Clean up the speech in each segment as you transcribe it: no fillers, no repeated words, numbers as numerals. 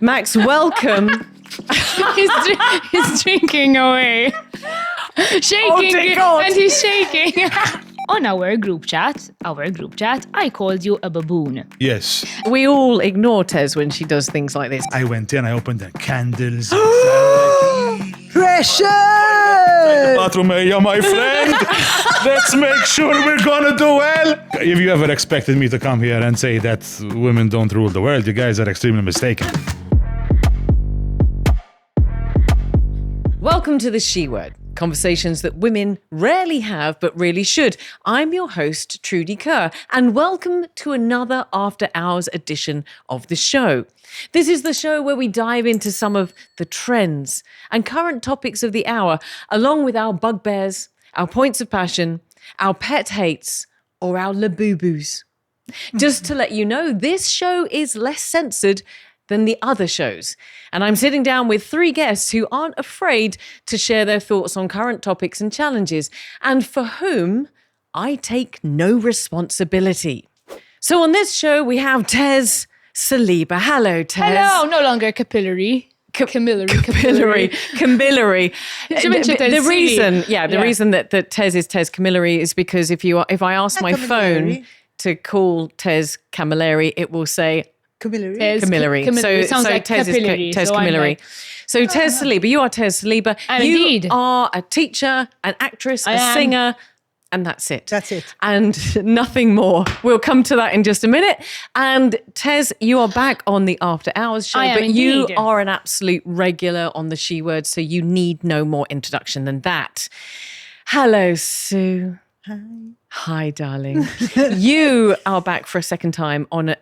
Max, welcome. he's drinking away. Shaking, and he's shaking. On our group chat, I called you a baboon. Yes. We all ignore Tez when she does things like this. I went in, I opened the candles. Pressure! Bathroom area, my friend. Let's make sure we're gonna do well. If you ever expected me to come here and say that women don't rule the world, you guys are extremely mistaken. Welcome to the She Word, conversations that women rarely have but really should. I'm your host, Trudy Kerr, and welcome to another After Hours edition of the show. This is the show where we dive into some of the trends and current topics of the hour, along with our bugbears, our points of passion, our pet hates, or our laboo-boos. Just to let you know, this show is less censored than the other shows. And I'm sitting down with three guests who aren't afraid to share their thoughts on current topics and challenges, and for whom I take no responsibility. So on this show, we have Tez Saliba. Hello, Tez. Hello, no longer capillary. Camillary. The reason that Tez is Tez Camillary is because if I ask my phone to call Tez Camilleri, it will say Camilleri. So like Tez capillary, is Tez so Camilleri. So Tez Saliba, you are Tez Saliba. Indeed. You are a teacher, an actress, a singer, and that's it. That's it. And nothing more. We'll come to that in just a minute. And Tez, you are back on the After Hours show, but you are an absolute regular on the She Word, so you need no more introduction than that. Hello, Sue. Hi, darling. You are back for a second time on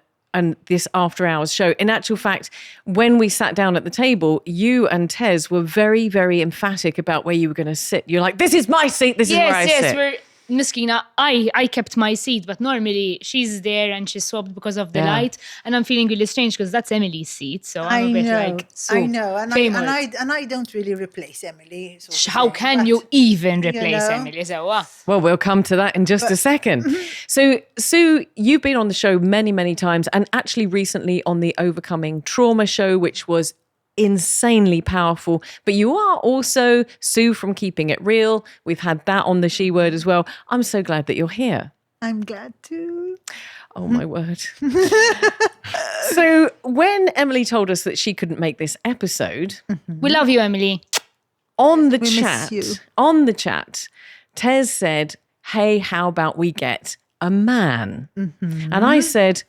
this After Hours show. In actual fact, when we sat down at the table, you and Tez were very, very emphatic about where you were going to sit. You're like, this is my seat, this is where I sit. Miskina, I kept my seat, but normally she's there and she swapped because of the light, and I'm feeling really strange because that's Emily's seat. So I'm a bit like, I know, and I don't really replace Emily. How can you even replace Emily? So, Well, we'll come to that in just a second. So, Sue, you've been on the show many, many times, and actually recently on the Overcoming Trauma show, which was insanely powerful. But you are also Sue from Keeping It Real. We've had that on the She Word as well. I'm so glad that you're here. I'm glad too. Oh, my word. So when Emily told us that she couldn't make this episode, we love you, Emily. On the chat, Tez said, hey, how about we get a man? And I said,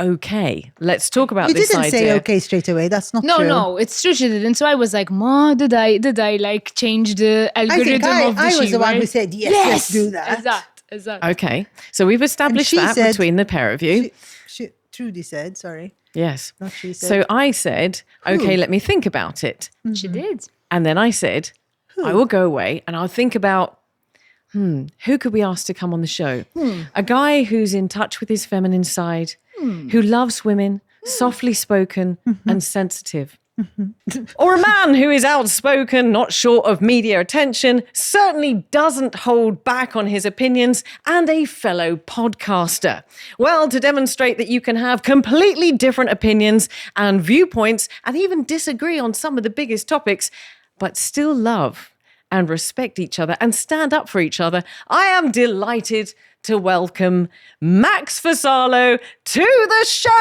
okay, let's talk about this idea. You didn't say okay straight away. That's not true. No, it's true she didn't. So I was like, Ma, did I like change the algorithm of the I was the one right? who said, yes, let's do that. Exact. Okay, so we've established that between the pair of you. Trudy said, sorry. Yes. Not she said. So I said, okay, let me think about it. She did. And then I said, I will go away and I'll think about, who could we ask to come on the show? A guy who's in touch with his feminine side, who loves women, softly spoken and sensitive. Or a man who is outspoken, not short of media attention, certainly doesn't hold back on his opinions, and a fellow podcaster. Well, to demonstrate that you can have completely different opinions and viewpoints and even disagree on some of the biggest topics, but still love and respect each other and stand up for each other, I am delighted to welcome Max Vassalo to the show.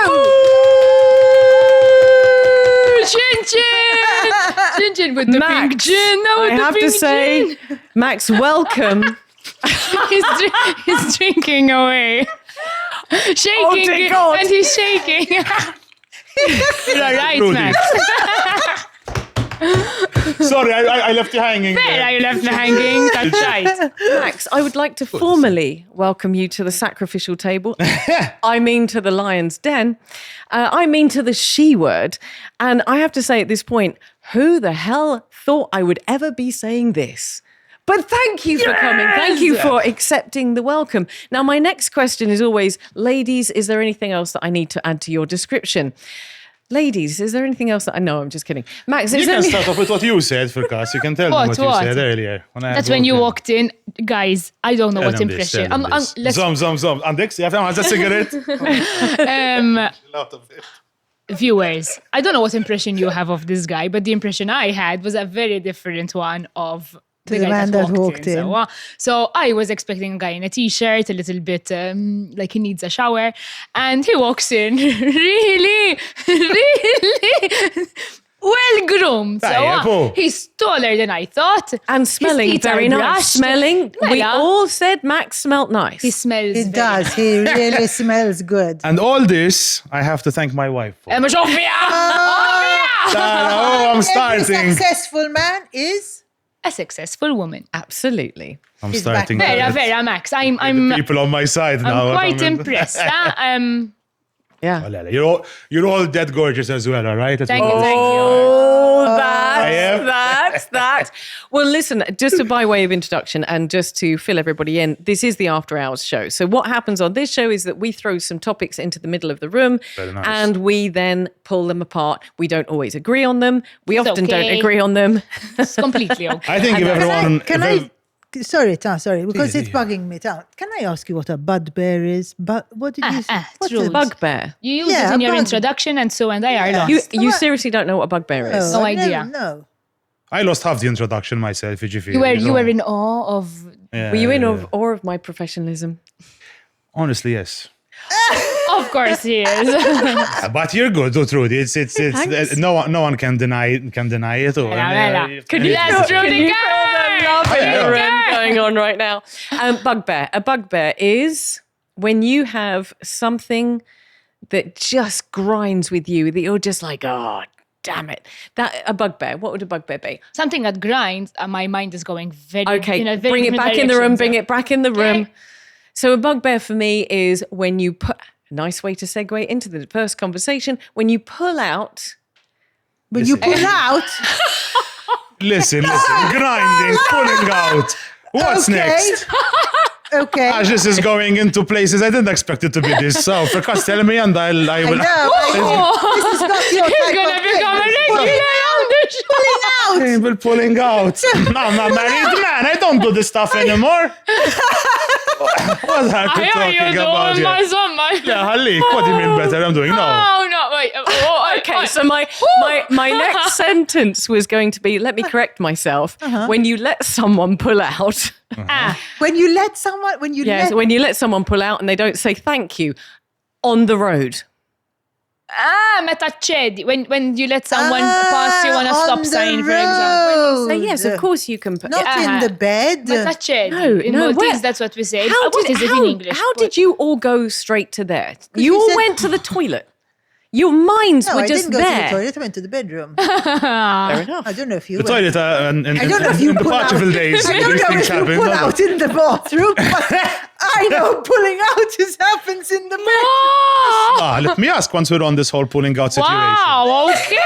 Chin chin with the Max, pink gin. I have to say, Max, welcome. He's drinking away. Shaking, and he's shaking. You're right, Max. Sorry, I left you hanging. You left me hanging. That's right. Max, I would like to formally welcome you to the sacrificial table. I mean to the lion's den. I mean to the She Word. And I have to say at this point, who the hell thought I would ever be saying this? But thank you for coming. Thank you for accepting the welcome. Now, my next question is always, ladies, is there anything else that I need to add to your description? Ladies, is there anything else that I know? I'm just kidding. Max, you can start off with what you said, for us. You can tell them what you said earlier. That's when you walked in. Guys, I don't know what impression. Zom. Andeks, jag har en cigarett. A lot of it. viewers, I don't know what impression you have of this guy, but the impression I had was a very different one of the guy man that walked in. So I was expecting a guy in a t-shirt, a little bit like he needs a shower, and he walks in really well groomed. So he's taller than I thought. And smelling His teeth very are nice. brushed. Smelling, we Mela. all said Max smelt nice. He smells He very does. He really smells good. And all this, I have to thank my wife for. مش I'm Every starting. successful man is a successful woman. Absolutely. I'm He's starting. back. to Vera, get Max. I'm people on my side now. quite impressed. Yeah. Oh, Lala, you're all dead gorgeous as well, all right? Thank you. Oh, I am. that's that. Well, listen, just by way of introduction and just to fill everybody in, this is the After Hours show. So what happens on this show is that we throw some topics into the middle of the room Very nice. and we then pull them apart. We don't always agree on them. We It's often don't okay. agree on them. It's completely okay. I think if everyone. Sorry, because it's yeah. bugging me down. Can I ask you what a bugbear is? But what did you say? What's true. a Bugbear. You used Yeah, it in your bug- introduction, and so and I are Yeah. lost. You seriously don't know what a bugbear is? No I never idea. know. I lost half the introduction myself, if you feel. You were in awe of. Yeah, Were you in yeah. awe of my professionalism? Honestly, yes. Of course he is. But you're good, though, Trudy. It's Thanks. no one can deny it. Or, Can you Yes, Trudy, you feel the love I in the know. room going on right now? Bugbear. A bugbear is when you have something that just grinds with you, that you're just like, oh, damn it. A bugbear. What would a bugbear be? Something that grinds, my mind is going very. Okay, in a very bring it different back in the room. direction, Bring so- it back in the room. Okay. So a bugbear for me is when you put. Nice way to segue into the first conversation. When you pull out. When you pull out, Listen, grinding, pulling out. What's okay. next? Okay. As this is going into places I didn't expect it to be this. So, for God's tell me, and I I will. know. This is not your He's type gonna of become a thing. regular on the show. People pulling out. No, I'm not married man. I don't do this stuff anymore. What are you I hear you talking about doing my here? summer. Yeah, Halik, what do you mean better? I'm doing no. Oh no! Wait. Okay, so my next sentence was going to be, let me correct myself. When you let someone pull out, When you let someone, when you yes, let, when you let someone pull out and they don't say thank you on the road. meta ċedi. When you let someone pass you on a stop the sign, for example. So yes, of course you can put. Not in the bed. Meta ċedi. No, in no, Maltese, where- that's what we say. How What did, is it in English? how did you all go straight to there? You you all said- went to the toilet. Your minds No, were I just didn't go to the there. toilet. I went to the bedroom. Fair enough. I don't know if you The went. toilet in I don't know if you the pull out. Portugal days, I don't these know things if you happen. pull out in the bathroom, but I know pulling out just happens in the bed. Let me ask once we're on this whole pulling out situation. Wow, okay.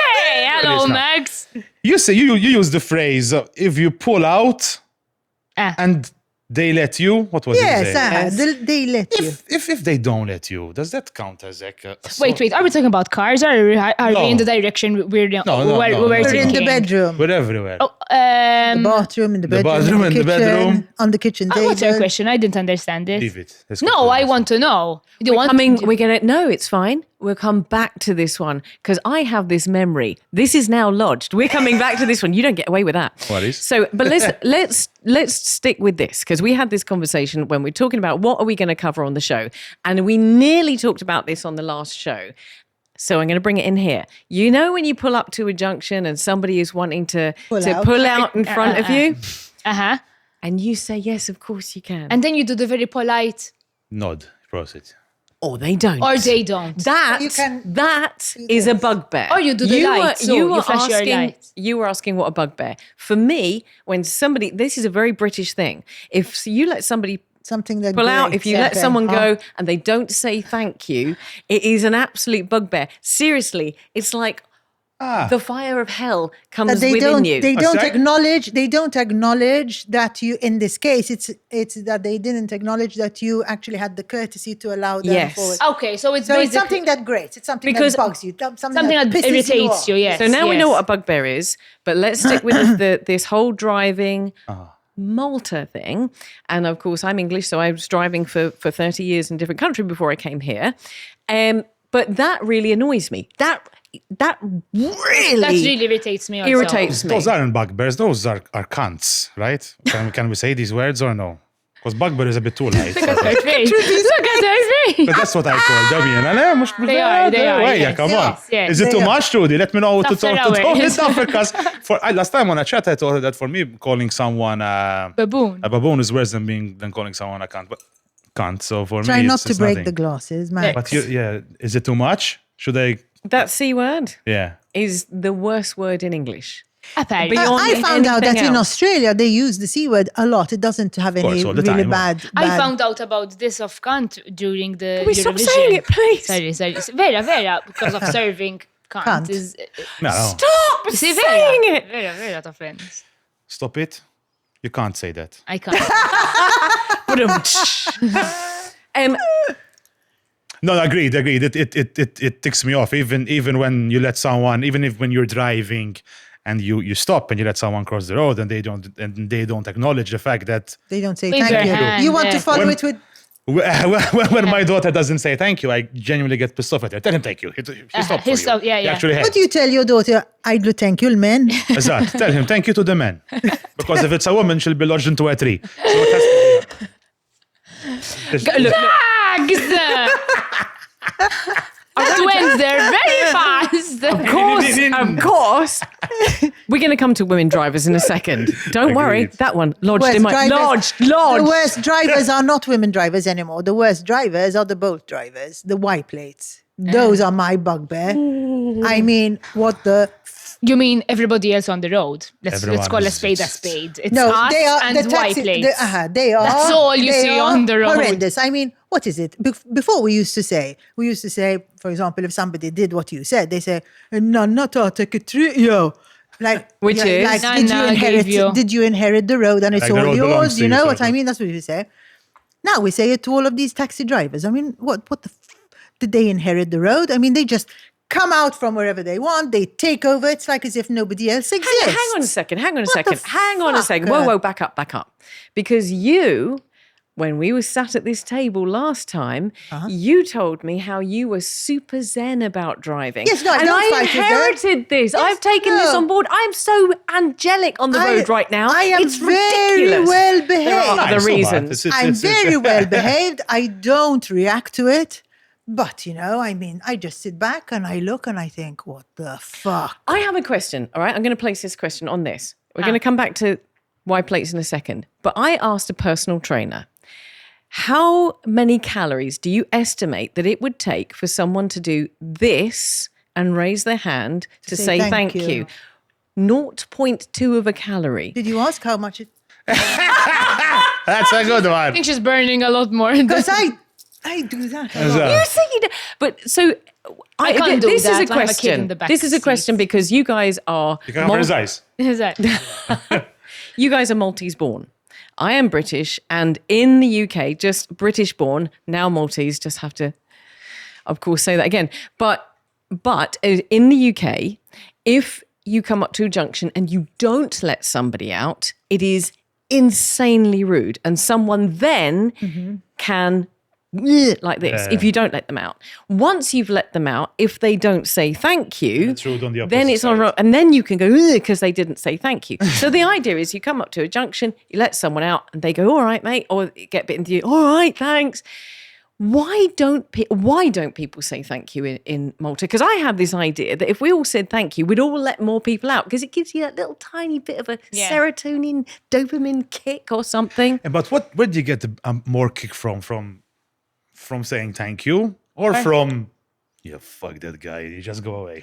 Hello, It is not. Max. You say you use the phrase if you pull out and they let you. What was it? Yes, say? they let you. If they don't let you, does that count as like a Wait. Are we talking about cars or are we in the direction we're no, where no. we're We're We're in the thinking? bedroom. We're everywhere. Oh, The bathroom, in the bedroom, bathroom, in in the kitchen, bedroom. on the kitchen table. what's your question? I didn't understand this. Leave it. Let's go No, to the I next want to know. You want We're gonna. No, it's fine. We'll come back to this one because I have this memory. This is now lodged. We're coming back to this one. You don't get away with that. What is? So, but let's stick with this because we had this conversation when we're talking about what are we going to cover on the show, and we nearly talked about this on the last show. So I'm going to bring it in here. You know when you pull up to a junction and somebody is wanting to pull out in front of you, Uh-huh. and you say yes, of course you can, And then you do the very polite, Nod. Proceed. or they don't, or they don't. That You can- that is a bugbear. Or you do the lights, so you flash your asking, lights. You were asking what a bugbear. For me, when somebody, this is a very British thing. If you let somebody Something that pull out, grates. if you let Okay. someone go and they don't say thank you, it is an absolute bugbear. Seriously, it's like the fire of hell comes That they within don't. you. They don't sec. acknowledge. They don't acknowledge that you. In this case, it's that they didn't acknowledge that you actually had the courtesy to allow them Yes. forward. Okay, so it's So basically it's something that grates. It's something Because- that bugs you. Something that pisses irritates you. off. Yes. So now we know yes. what a bugbear is, but let's stick with this whole driving Malta thing. And of course, I'm English, so I was driving for 30 years in a different country before I came here. But that really annoys me. That really, That really irritates me also. irritates me. Those aren't bugbears, those are cunts, right? Can we say these words or no? Because bugbear is a bit too light. Look at her face. Look at her face. But that's what I call them. They are, yes, Come yes, on. yes. Is it too They are. much, Trudy? Let me know what to After talk to hours. stuff because last time on a chat I told her that for me calling someone Baboon. a baboon is worse than calling someone a cunt. But cunt. So for Try me, not it's to break nothing. the glasses, Max. But is it too much? Should I? That C word Yeah. is the worst word in English. Apparently. Beyond I found out that anything in else. Australia they use the C word a lot. It doesn't have any course, all the really time. bad. I bad- found out about this of cunt during the Can we stop Eurovision. saying it, please? Sorry. Vera, because of serving cunt. Cunt. Is, No. Stop See, saying it. Vera to friends. Stop it. You can't say that. I can't. Um, No, agreed. It ticks me off. Even when you let someone, even if when you're driving and you stop and you let someone cross the road and they don't acknowowledge the fact that They don't say Wave thank your you. hand, You want to yeah. follow it with. when my daughter doesn't say thank you, I genuinely get pissed off at her. Tell him thank you. He stopped for he you. stopped, yeah, He yeah. actually What do you tell your daughter? I do thank you, man. Exactly. Tell him thank you to the man. Because if it's a woman, she'll be lodged into a tree. So it has to be. look, Tags! That went there very fast. Of course. We're going to come to women drivers in a second. Don't worry. Agreed. That one lodged Worst in my... drivers- Lodged. The worst drivers are not women drivers anymore. The worst drivers are the Bolt drivers, the white plates. Those are my bugbear. I mean, what the... You mean everybody else on the road? Let's Everyone call a is spade a just- spade. It's No, us they are and the white taxi. plates. They are. That's all you they see are on the road. Horrendous. I mean, what is it? Before we used to say, for example, if somebody did what you said, they say, "No, not a take a tree, yo." Like, Which is? like, No, did no, you I inherit? gave you. Did you inherit the road and it's Like the all road belongs yours? to You you, know sort what I of. mean? That's what we say. Now we say it to all of these taxi drivers. I mean, what the did they inherit the road? I mean, they just come out from wherever they want. They take over. It's like as if nobody else exists. Hang on a second. What the Hang on a second. fuck? Whoa, back up. Because you, when we were sat at this table last time, you told me how you were super zen about driving. Yes, no, I and don't I fight with that. inherited this. Yes, I've taken this no. on board. I'm so angelic on the road right now. I am it's very ridiculous. well There are behaved. other It's so bad. reasons. I'm very well behaved. I don't react to it. But, I mean, I just sit back and I look and I think, what the fuck? I have a question, all right? I'm going to place this question on this. We're going to come back to white plates in a second. But I asked a personal trainer, how many calories do you estimate that it would take for someone to do this and raise their hand to say thank you? 0.2 of a calorie. Did you ask how much it... That's a good I one. think she's burning a lot more. Because I do that. a lot. You see, but so I can't do this that. is a I have a kid in question. the back This is a seat. question because you guys are You can have his eyes. Is that? you guys are Maltese born. I am British, and in the UK, just British born, now Maltese, just have to, of course, say that again. But in the UK, if you come up to a junction and you don't let somebody out, it is insanely rude. And someone then can like this if you don't let them out. Once you've let them out, if they don't say thank you, it's rude on the then opposite it's on side. and then you can go because they didn't say thank you. So the idea is you come up to a junction, you let someone out and they go, all right, mate, or get a bit into you, all right, thanks. Why don't people say thank you in Malta? Because I have this idea that if we all said thank you, we'd all let more people out because it gives you that little tiny bit of a serotonin, dopamine kick or something. But where do you get more kick from saying thank you or from fuck that guy, you just go away?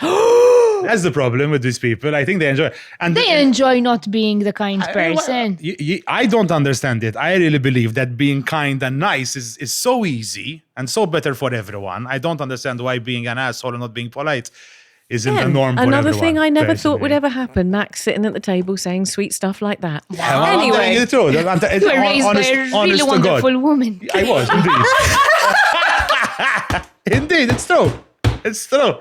That's the problem with these people. I think they enjoy it. And They enjoy not being the kind person. I don't understand it. I really believe that being kind and nice is so easy and so better for everyone. I don't understand why being an asshole and not being polite isn't the norm for Another everyone, thing I never thought would personally. ever happen, Max sitting at the table saying sweet stuff like that. Well, I'm telling Anyway, you the truth. You were raised by a really honest to God. wonderful woman. I was, indeed. Indeed, it's true. It's true.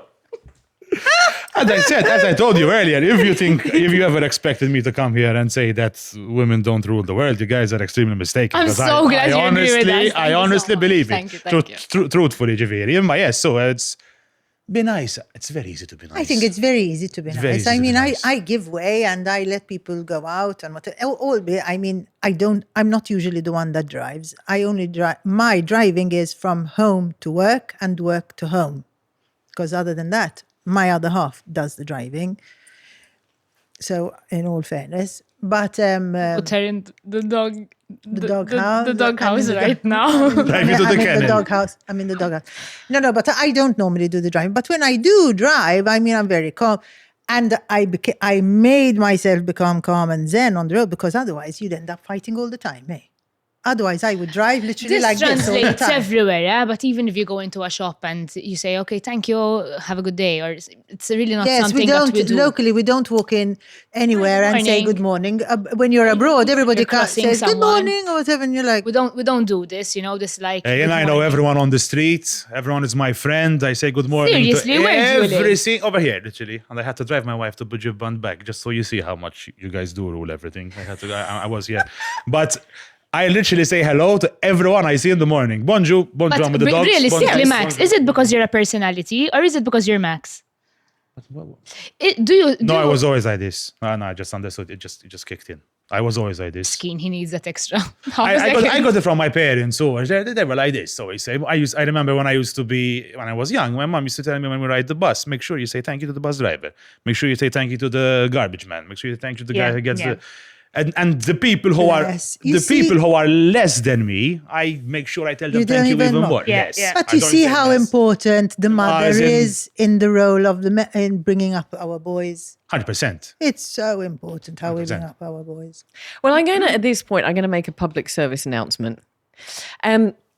As I told you earlier, if you ever expected me to come here and say that women don't rule the world, you guys are extremely mistaken. I'm because so glad I you agree with us. Thank I you so honestly much. believe Thank it. you. Truthfully, Javiri. But yes, so it's Be nice. It's very easy to be nice. I think it's very easy to be very nice. easy I to be mean, nice. I give way and I let people go out and whatever. I'm not usually the one that drives. I only drive. My driving is from home to work and work to home. Because other than that, my other half does the driving. So, in all fairness, but Put her in the dog. the doghouse. The doghouse I'm in the right now. Drive you to the I'm in kennel. the doghouse. I'm in the doghouse. No, but I don't normally do the driving. But when I do drive, I mean, I'm very calm. And I made myself become calm and zen on the road because otherwise you'd end up fighting all the time, eh? Otherwise, I would drive literally This like this all the translates time. everywhere, yeah. But even if you go into a shop and you say, "Okay, thank you, have a good day," or it's really not Yes, something we don't. that we do. Locally, we don't walk in anywhere and say good morning. When you're abroad, everybody You're crossing says good someone. morning or whatever, and you're like, We don't do this, you know. This like. Hey, and good I know morning. everyone on the street. Everyone is my friend. I say good morning Seriously, to where do you live? everything over here, literally. And I had to drive my wife to Bugbears back just so you see how much you guys do rule everything. I was here, but I literally say hello to everyone I see in the morning. Bonjour, But I'm with the dogs. realistically, bonjour. Max, is it because you're a personality or is it because you're Max? Do you? No, I was always like this. No, I just understood. It just kicked in. I was always like this. Keen, he needs that extra. I got it from my parents. So they were like this. So I say, I remember when I was young, my mom used to tell me when we ride the bus, make sure you say thank you to the bus driver. Make sure you say thank you to the garbage man. Make sure you thank you to the guy who gets the. And the people who Yes, you are see- people who are less than me, I make sure I tell them You don't thank you even even know. more. Yeah, Yes. yeah. But I you don't see say how less. important the mother as in- is in the role of in bringing up our boys. 100%. It's so important how we bring 100%. up our boys. Well, at this point, I'm going to make a public service announcement.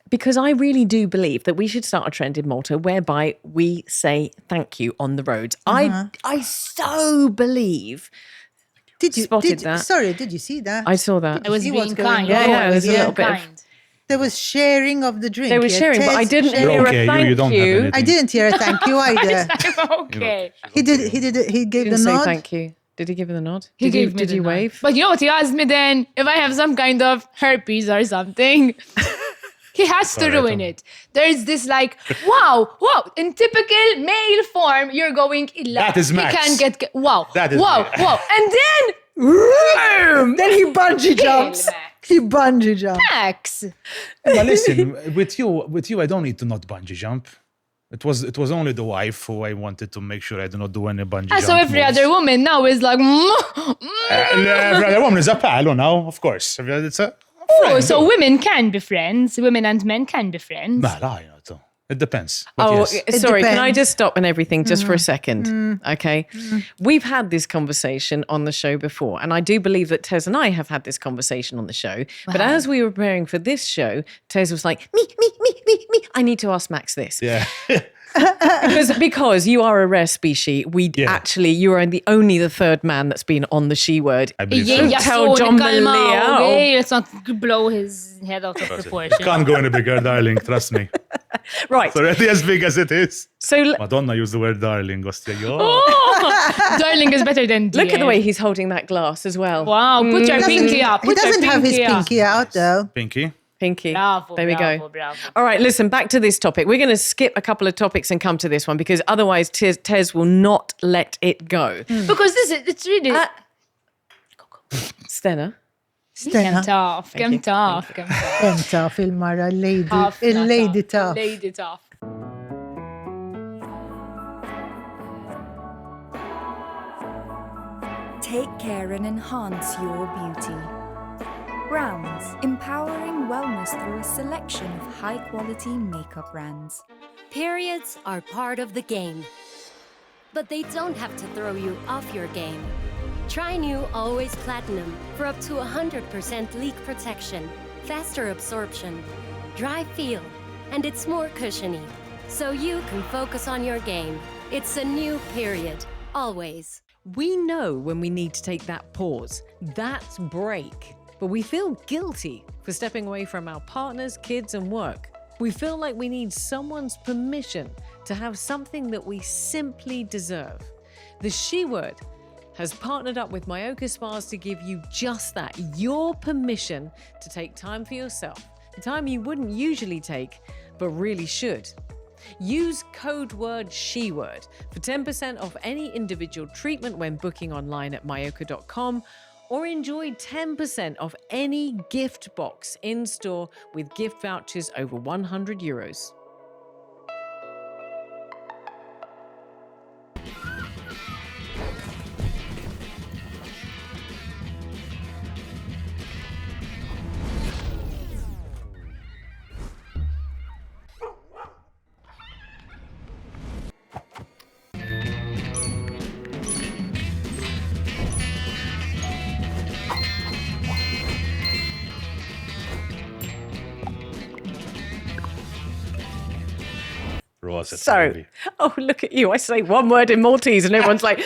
Because I really do believe that we should start a trend in Malta whereby we say thank you on the roads. I so believe. Did you Spotted did, that. Sorry, did you see that? I saw that. I was See being what's going kind. on? Yeah, there's a Yeah, little bit of- kind. There was sharing of the drink. They were yeah, sharing, but I Tez didn't sharing. hear Okay, a thank you don't have anything. I didn't hear a thank you either. Okay. He gave Didn't the say nod. thank you. Did he give her the nod? He Did gave you, me did the you nod. wave? But you know what he asked me then? If I have some kind of herpes or something. He has to Alright, ruin it. There's this like, wow, in typical male form, you're going, That is Max. He can get, wow, That is wow, me. wow. And then, Then he bungee jumps. Max. He bungee jumps. Max. But listen, with you, I don't need to not bungee jump. It was only the wife who I wanted to make sure I do not do any bungee jump. So every moves. other woman now is like, Every other woman is a pal, now, of course. It's a oh, friend, so though. women can be friends. Women and men can be friends. Nah, you know, so it depends. But Oh, yes. sorry. Can I depends. just stop and everything just for a second? Okay. We've had this conversation on the show before, and I do believe that Tez and I have had this conversation on the show. But as we were preparing for this show, Tez was like, me. I need to ask Max this. Yeah. Because you are a rare species. Yeah. You are only the third man that's been on the she word. I believe Yeah, so. Tell John Malia. Okay, let's not blow his head out of It proportion. can't go any bigger, darling. Trust me. Right. It's already as big as it is. So Madonna used the word darling. Ostia. Yo. Oh, darling is better than dear. look at the way he's holding that glass as well. Wow, put your pinky up. He Put your doesn't have his up. pinky out though. Pinky. Pinky. Bravo, There we bravo, go. bravo. All right, listen, back to this topic. We're going to skip a couple of topics and come to this one because otherwise Tez will not let it go. Because it's really... Stena. Come tough, Thank come you. tough, come tough. En tough, Ilmara, lady, Tough, a not lady tough. tough. Lady tough. Take care and enhance your beauty. Browns, empowering wellness through a selection of high-quality makeup brands. Periods are part of the game, but they don't have to throw you off your game. Try new Always Platinum for up to 100% leak protection, faster absorption, dry feel, and it's more cushiony, so you can focus on your game. It's a new period, always. We know when we need to take that pause, that break, but we feel guilty for stepping away from our partners, kids, and work. We feel like we need someone's permission to have something that we simply deserve. The She Word has partnered up with Myoka Spas to give you just that, your permission to take time for yourself, the time you wouldn't usually take, but really should. Use code word SHEWORD for 10% off any individual treatment when booking online at myoka.com, or enjoy 10% off any gift box in store with gift vouchers over €100. Rosa, So, oh, look at you. I say one word in Maltese and everyone's like,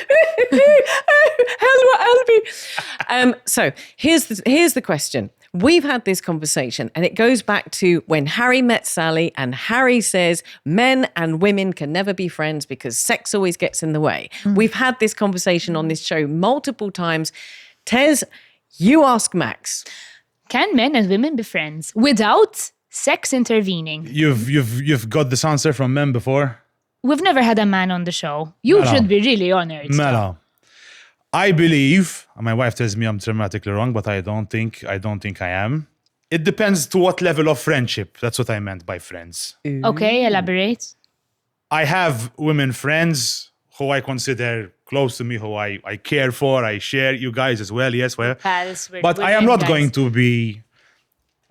help me. So here's the question. We've had this conversation and it goes back to when Harry met Sally, and Harry says men and women can never be friends because sex always gets in the way. We've had this conversation on this show multiple times. Tez, you ask Max. Can men and women be friends without sex intervening? You've got this answer from men before? We've never had a man on the show. You No. should be really honored. Melo. I believe, my wife tells me I'm dramatically wrong, but I don't think I am. It depends to what level of friendship. That's what I meant by friends. Okay, elaborate. I have women friends who I consider close to me, who I care for, I share. You guys as well, yes. Well, Pals, we're but I am women, not guys. going to be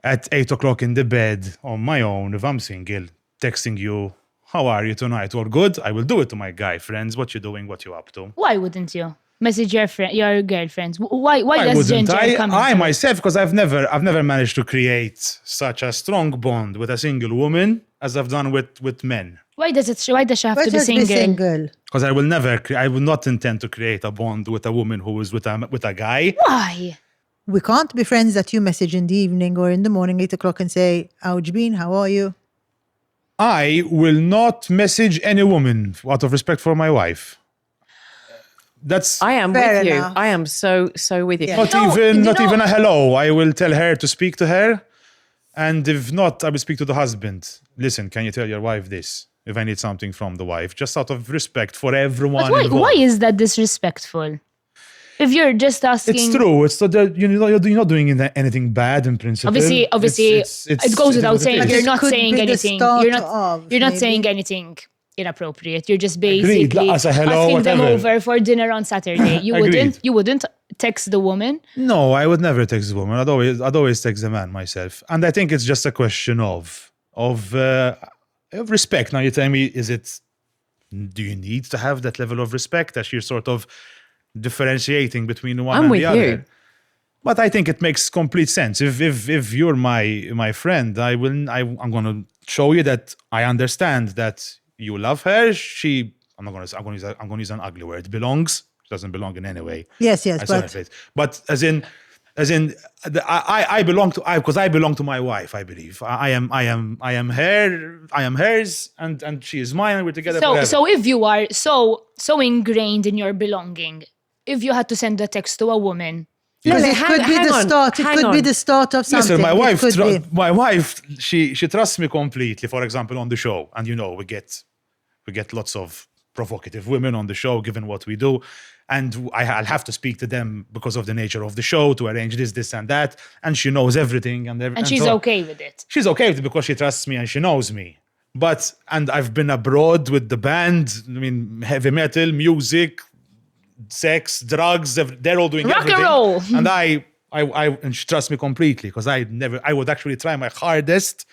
at 8 o'clock in the bed on my own if I'm single, texting you, how are you tonight? All good? I will do it to my guy friends. What you doing? What you up to? Why wouldn't you message your girlfriends? Why Why does wouldn't ginger come I into it? myself, because I've never managed to create such a strong bond with a single woman as I've done with men. Why does she have But to be just single? be single. Because I will not intend to create a bond with a woman who is with a guy. Why? We can't be friends that you message in the evening or in the morning, 8 o'clock, and say, how you been? How are you? I will not message any woman out of respect for my wife. That's I am Fair with you. enough. I am so with you. Yeah. not even a hello. I will tell her to speak to her, and if not, I will speak to the husband. Listen, can you tell your wife this? If I need something from the wife, just out of respect for everyone But why involved. is that disrespectful? If you're just asking, It's true. It's not that you're not doing anything bad in principle. obviously, it goes without saying. it is. You're It not could saying be the anything. start You're not. of, You're not maybe. saying anything inappropriate. You're just basically As a hello, asking them whatever. over for dinner on Saturday. Agreed. You wouldn't text the woman. No, I would never text a woman. I'd always text the man myself. And I think it's just a question of respect. Now you tell me, do you need to have that level of respect as you're sort of differentiating between one I'm and with the other? you. But I think it makes complete sense. If you're my friend, I'm gonna show you that I understand that you love her. I'm gonna use an ugly word. Belongs. She doesn't belong in any way. Yes, I saw her face. But as in, I belong to because I belong to my wife. I believe I am hers, and she is mine. And we're together forever. So if you are so ingrained in your belonging, if you had to send a text to a woman, Because Lily, it could be hang the on, start. It hang could be on. the start of something. Listen, It could be. my wife, she trusts me completely. For example, on the show, and we get lots of provocative women on the show, given what we do, and I'll have to speak to them because of the nature of the show to arrange this, and that, and she knows everything, and she's so okay with it. She's okay with it because she trusts me and she knows me. And I've been abroad with the band. I mean, heavy metal, music, sex, drugs. They're all doing Rock and everything. roll. And and she trusts me completely because I would actually try my hardest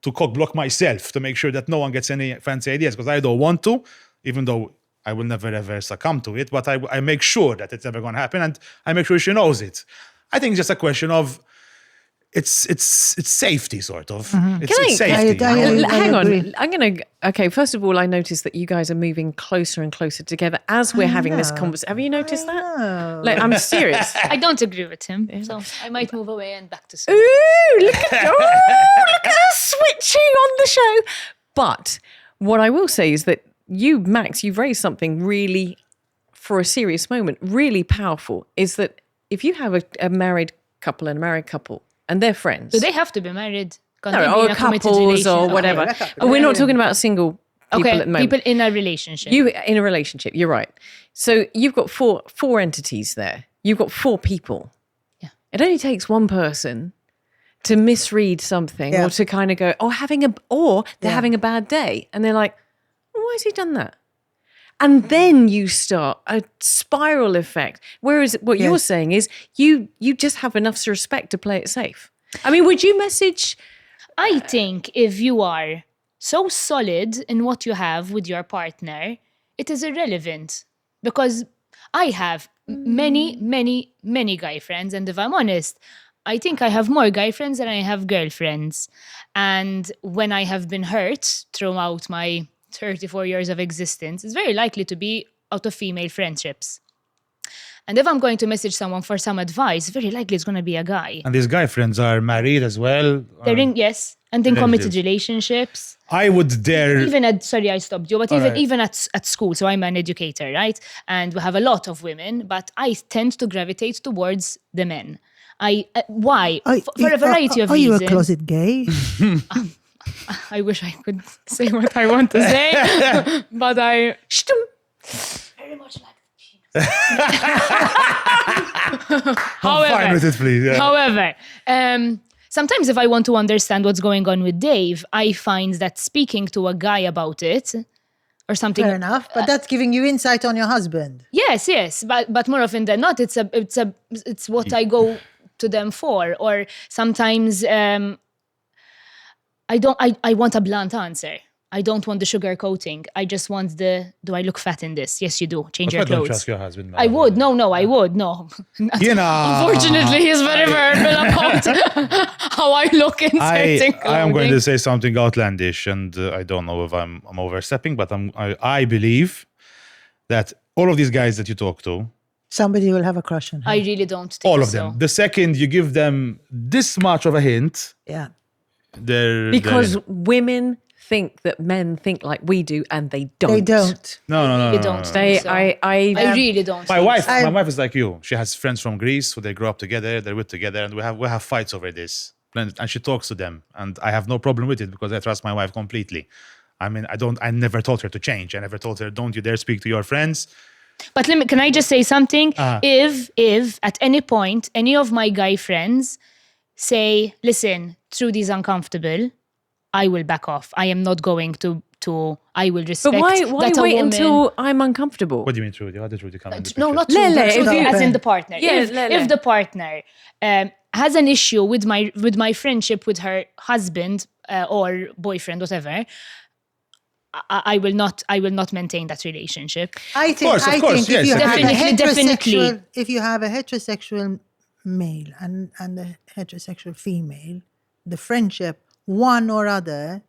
to cock block myself to make sure that no one gets any fancy ideas because I don't want to, even though I will never ever succumb to it. But I make sure that it's never going to happen, and I make sure she knows it. I think it's just a question of it's safety, sort of. It's safety. Hang on. agree. I'm going to... Okay, first of all, I noticed that you guys are moving closer and closer together as we're having this conversation. Have you noticed that? Like, I'm serious. I don't agree with him, so I might move away and back to Sue. Ooh, look at us switching on the show. But what I will say is that you, Max, you've raised something really, for a serious moment, really powerful, is that if you have a married couple and a married couple and they're friends... Do they have to be married? Can't No, they be or in a committed couples or relationship? whatever. Okay, a couple. And we're not Yeah. talking about single people Okay, at the moment. people in a relationship. You in a relationship, you're right. So you've got four entities there. You've got four people. Yeah. It only takes one person to misread something Yeah. or to kind of go, they're having a bad day. And they're like, why has he done that? And then you start a spiral effect. Whereas what you're Yes. saying is you just have enough respect to play it safe. I mean, would you message? I think if you are so solid in what you have with your partner, it is irrelevant. Because I have many, many, many guy friends. And if I'm honest, I think I have more guy friends than I have girlfriends. And when I have been hurt throughout my 34 years of existence, it's very likely to be out of female friendships. And if I'm going to message someone for some advice, very likely it's going to be a guy. And these guy friends are married as well. They're in, yes, and in committed relationships. I would dare. Even at, sorry, I stopped you, but even at school, so I'm an educator, right? And we have a lot of women, but I tend to gravitate towards the men. Why? For a variety of Are you reasons. a closet gay? I wish I could say what I want to say, but I very much like Fine with it, please. Yeah. However, sometimes if I want to understand what's going on with Dave, I find that speaking to a guy about it or something. Fair enough, but that's giving you insight on your husband. Yes, but more often than not, it's what I go to them for. Or sometimes I want a blunt answer. I don't want the sugar coating. I just want do I look fat in this? Yes, you do. Change But your why don't you clothes. ask your husband? I would. No, I would. No. You know. Unfortunately, he's very verbal about how I look in certain I am going clothing. to say something outlandish, and I don't know if I'm overstepping, but I believe that all of these guys that you talk to, Somebody will have a crush on him. I really don't think all of so. them, the second you give them this much of a hint, Yeah. they're Because they're- women think that men think like we do, and they don't. They don't. no. You don't. They, So. I I really don't. My think wife, so. my wife is like you. She has friends from Greece, so they grow up together, they're with together, and we have fights over this. And she talks to them, and I have no problem with it because I trust my wife completely. I mean, I never told her to change. I never told her, don't you dare speak to your friends. But can I just say something? If at any point any of my guy friends say, listen, Trudy's uncomfortable, I will back off. I am not going to I will respect But why that a wait woman... until I'm uncomfortable? What do you mean, Trudy? How did Trudy come in the No, picture? not Lele, Trudy, if you- as in the partner. Yeah, if, Lele. if the partner has an issue with my friendship with her husband or boyfriend, whatever, I will not maintain that relationship. I think, course, of course, if you yes. have a Definitely. heterosexual, if you have a heterosexual male and a heterosexual female, the friendship, one or other,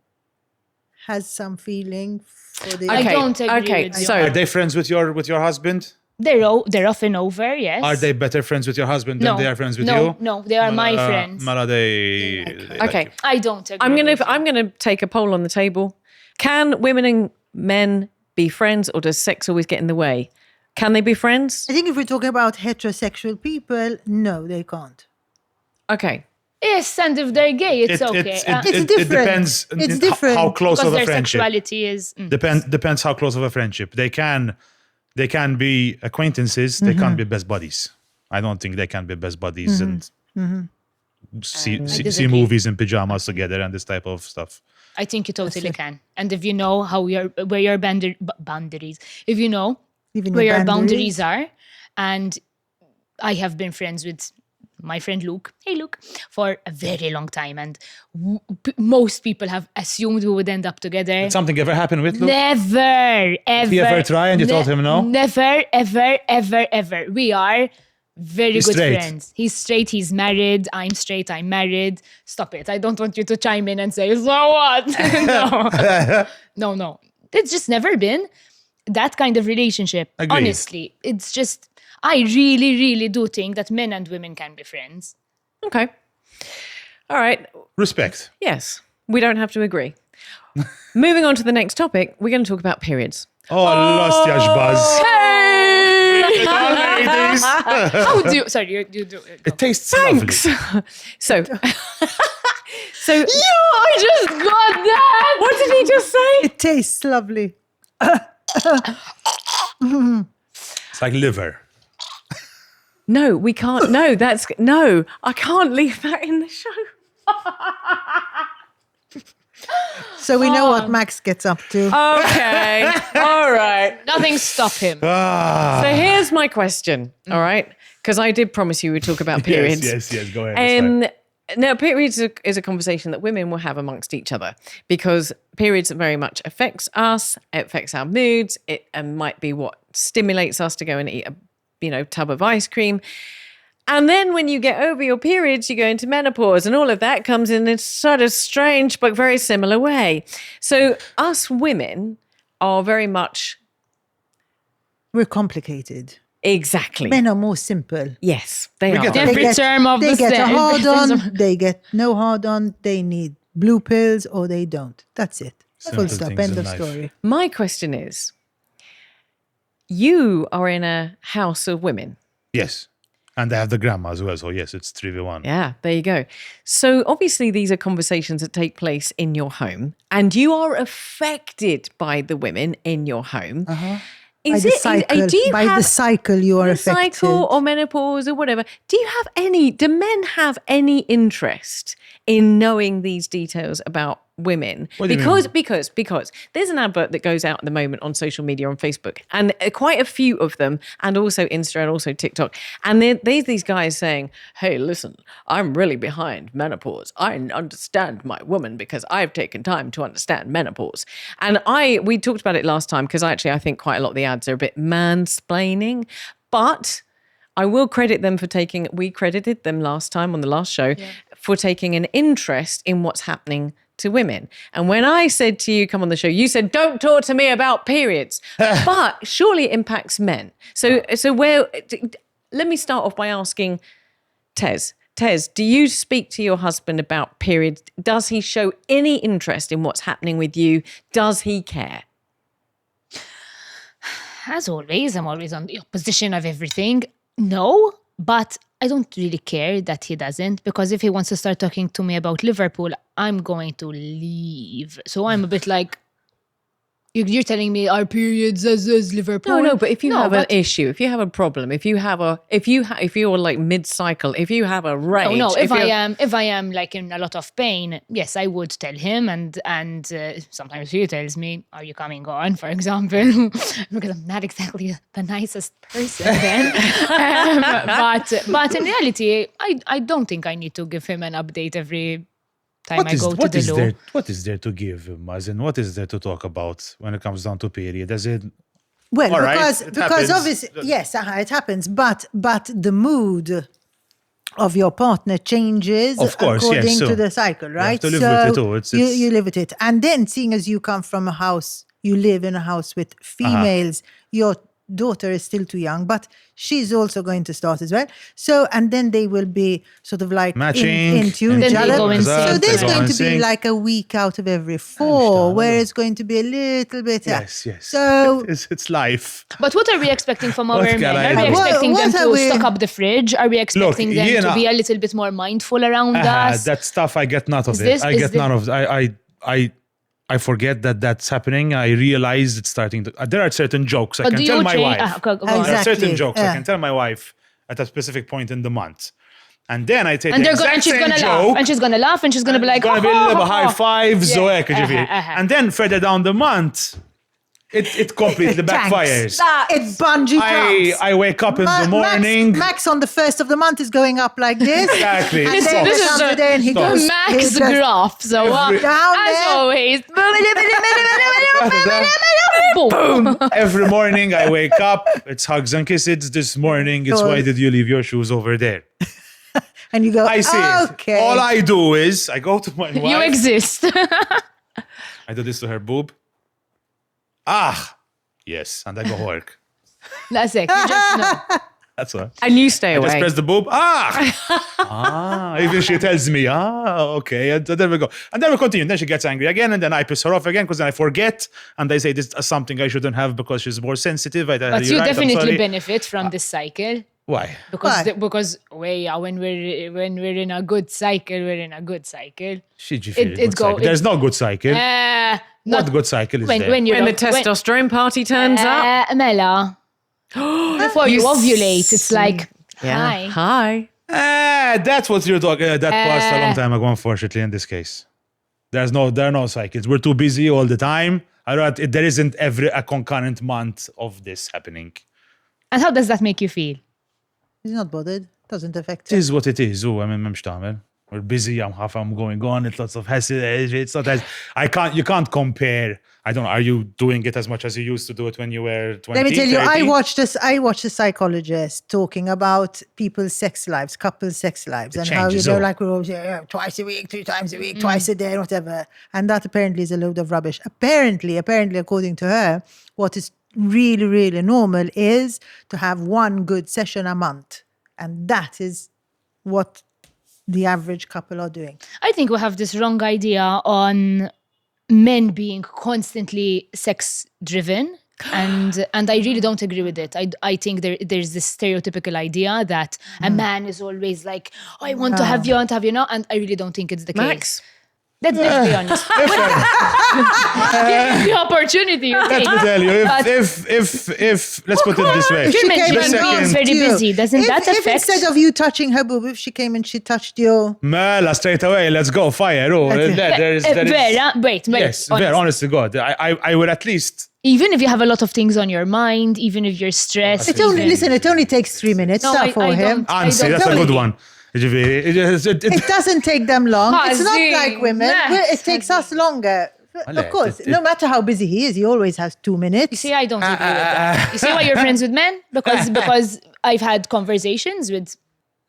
has some feeling for the I Okay, don't agree okay, with you. so- Are they friends with your husband? They're often over, yes. Are they better friends with your husband than they are friends with you? No, they are my friends. Mara, they like Okay. you. I don't agree. I'm gonna take a poll on the table. Can women and men be friends, or does sex always get in the way? Can they be friends? I think if we're talking about heterosexual people, no, they can't. Okay. Yes, and if they're gay, it's okay. It's It different. depends It's how different. close because of a their friendship. sexuality is... Depends how close of a friendship. They can be acquaintances. They can't be best buddies. I don't think they can be best buddies and see disagree. movies in pajamas together and this type of stuff. I think you totally can. And if you know where your boundaries, if you know Even where your your boundaries. boundaries are, and I have been friends with my friend Luke, hey Luke, for a very long time, and most people have assumed we would end up together. Did something ever happen with Luke? Never, ever. he ever try and you told him no? Never, ever, ever, ever. We are very He's good straight. friends. He's straight, he's married. I'm straight, I'm married. Stop it. I don't want you to chime in and say, so what? No. It's just never been that kind of relationship. Agreed. Honestly, it's just, I really, really do think that men and women can be friends. Okay. All right. Respect. Yes. We don't have to agree. Moving on to the next topic, we're going to talk about periods. Oh, lost your buzz. Hey! Ladies. How do you, sorry, you do. It tastes Thanks. lovely. So, So I just got that. what did he just say? It tastes lovely. It's like liver. No, we can't. No, I can't leave that in the show. So we know what Max gets up to. Okay. All right. Nothing stop him. So here's my question. All right. Because I did promise you we'd talk about periods. Yes. Go ahead. It's fine. Now, periods is a conversation that women will have amongst each other because periods very much affects us. It affects our moods. It might be what stimulates us to go and eat a tub of ice cream. And then when you get over your periods, you go into menopause, and all of that comes in a sort of strange but very similar way. So us women are very much We're complicated. exactly. Men are more simple. Yes, they are. get Every term of they the get a same. hard on, they get no hard on, they need blue pills or they don't. That's it. Simple Full stop. things End in of life. story. My question is, you are in a house of women. Yes. And I have the grandma as well. So yes, it's 3v1. Yeah, there you go. So obviously these are conversations that take place in your home and you are affected by the women in your home. By the cycle, do you by have the cycle you are the affected. cycle or menopause or whatever? Do men have any interest in knowing these details about women? What do you mean? Because there's an advert that goes out at the moment on social media, on Facebook, and quite a few of them, and also Insta and also TikTok. And there's these guys saying, "Hey, listen, I'm really behind menopause. I understand my woman because I've taken time to understand menopause." And we talked about it last time because I think quite a lot of the ads are a bit mansplaining, but I will credit them for we credited them last time on the last show for taking an interest in what's happening to women. And when I said to you, come on the show, you said, don't talk to me about periods. But surely it impacts men. So let me start off by asking Tez. Tez, do you speak to your husband about periods? Does he show any interest in what's happening with you? Does he care? As always, I'm always on the opposition of everything. No, but I don't really care that he doesn't, because if he wants to start talking to me about Liverpool, I'm going to leave. So I'm a bit like, you're telling me our periods as Liverpool? No, but if you have an issue, if you have a problem, if you're like mid-cycle, if you have a rage. No, if I am like in a lot of pain, yes, I would tell him, and sometimes he tells me, "Are you coming on?" for example, because I'm not exactly the nicest person then. But in reality, I don't think I need to give him an update every time I go to the loo. What is there to give him? As in, what is there to talk about when it comes down to period? As in, Well, all right, because it happens. obviously, yes, it happens. But the mood of your partner changes Of course, yes, according so to the cycle, right? to live with it too. It's- you live with it, and then seeing as you come from a house, you live in a house with females. Your daughter is still too young, but she's also going to start as well. So, and then they will be sort of like Matching, in tune and with each then they other. go in sync. So there's They go going in to be sync. like a week out of every 4, where it's going to be a little bit. yes. So it's life. But what are we expecting from our What men? can I Are we do? expecting What them are to we- stock up the fridge? Are we expecting them you to know- be a little bit more mindful around us? That stuff I get none of Is it. this- I is get thi- none of I forget that that's happening. I realize it's starting to. There are certain jokes I But can do tell you my change? wife. Go on. There are Exactly, certain jokes I yeah. can tell my wife at a specific point in the month, and then I take And the they're going, exact and she's same gonna joke. laugh, and she's gonna laugh, and she's gonna be like, It's gonna be a "Ha, little ha, high ha." five, Yeah, so هيك ġifieri. And then further down the month, it completely backfires. it bungee jumps. I wake up in the morning. Max on the 1st of the month is going up like this. Exactly. And This then is comes the- the day and he Stop. goes Max he just- graph. So Down as there. always, boom. Every morning I wake up, it's hugs and kisses. This morning, it's why did you leave your shoes over there? And you go, I see it. okay. All I do is I go to my wife. You exist. I do this to her boob. Ah, yes, and I go work. That's it. You just know. That's what. And you stay I just away. press the boob. Ah, even she tells me, okay, and then we go, and then we continue. Then she gets angry again, and then I piss her off again because then I forget, and I say this is something I shouldn't have because she's more sensitive. But you definitely benefit from this cycle. Why? Because Why? because when we're in a good cycle, we're in a good cycle. There's no good cycle. What What good cycle is there? when you're When the testosterone party turns up. Mela, before you ovulate, it's like Yeah. hi. Hi. That's what you're talking. That passed a long time ago, unfortunately. In this case, there are no cycles. We're too busy all the time. There isn't a concurrent month of this happening. And how does that make you feel? He's not bothered. Doesn't affect It him. is what it is. Oh, I mean, memx tagħmel. We're busy. I'm going on. It's lots of hassle. It's not as you can't compare. I don't know. Are you doing it as much as you used to do it when you were 20? Let me tell you, 30? I watched a psychologist talking about people's sex lives, couples' sex lives, and how, changes, like we're always twice a week, 3 times a week, twice a day, whatever. And that apparently is a load of rubbish. Apparently, according to her, what is really, really normal is to have one good session a month. And that is what the average couple are doing. I think we have this wrong idea on men being constantly sex driven. And I really don't agree with it. I think there's this stereotypical idea that a man is always like, I want to have you, now, and I really don't think it's the Max. case. Let's be honest. The opportunity you take. Let me tell you, if let's put it this way. If she Women came being and danced very to you, busy, doesn't that if affect- instead of you touching her boob, if she came and she touched your... Mela, straight away, let's go, fire. Oh, there is. Vera, wait. Yes, honest. very honest to God. I would at least. Even if you have a lot of things on your mind, even if you're stressed. It only takes 3 minutes No, for I him. don't- I Answer, that's a totally. good one. It doesn't take them long. It's not Hazin, like women. Max. It takes us longer. Well, Of course, no matter how busy he is, he always has 2 minutes. You see, I don't agree with that. You see why you're friends with men? Because I've had conversations with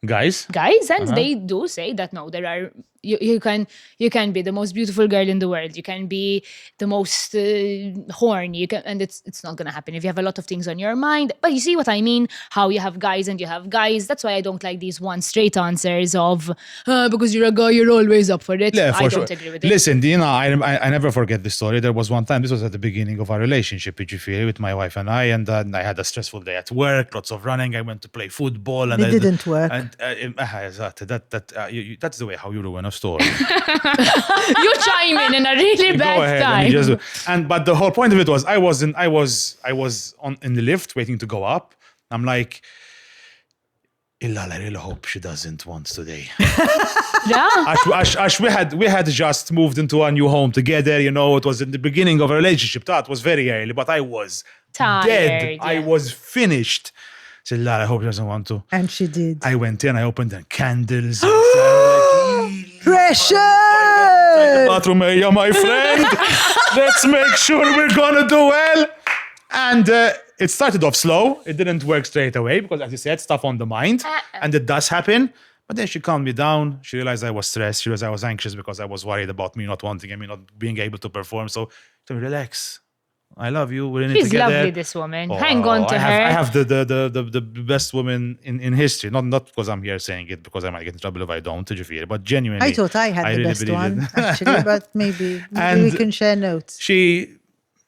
Guys. guys and they do say that no, there are you can be the most beautiful girl in the world, you can be the most horny, you can, and it's not gonna happen if you have a lot of things on your mind. But you see what I mean, how you have guys and you have guys. That's why I don't like these one straight answers of because you're a guy, you're always up for it. Yeah, for I sure. don't agree with it. Listen, I never forget this story. There was one time, this was at the beginning of our relationship, with my wife and I had a stressful day at work, lots of running. I went to play football. And It didn't work. That's the way how you ruin a story. You chime in a really Go bad ahead time. but the whole point of it was I was in the lift waiting to go up. I'm like, Illa, I really hope she doesn't want today. Yeah. Ash, we had just moved into a new home together. It was in the beginning of a relationship. That was very early, but I was Tired, dead. I yeah. was finished. I said, Lara, I hope she doesn't want to. And she did. I went in, I opened the candles. Pressure! Bathroom area, my friend. Let's make sure we're gonna do well. And it started off slow. It didn't work straight away because, as you said, stuff on the mind, and it does happen. But then she calmed me down. She realized I was stressed. She realized I was anxious because I was worried about me not wanting and me not being able to perform. So, relax. I love you. We're in it She's together. lovely, this woman. Hang on to her. I have the best woman in history. Not because I'm here saying it because I might get in trouble if I don't. But genuinely, I thought I had the really best believe one, it. actually, but maybe And we can share notes. She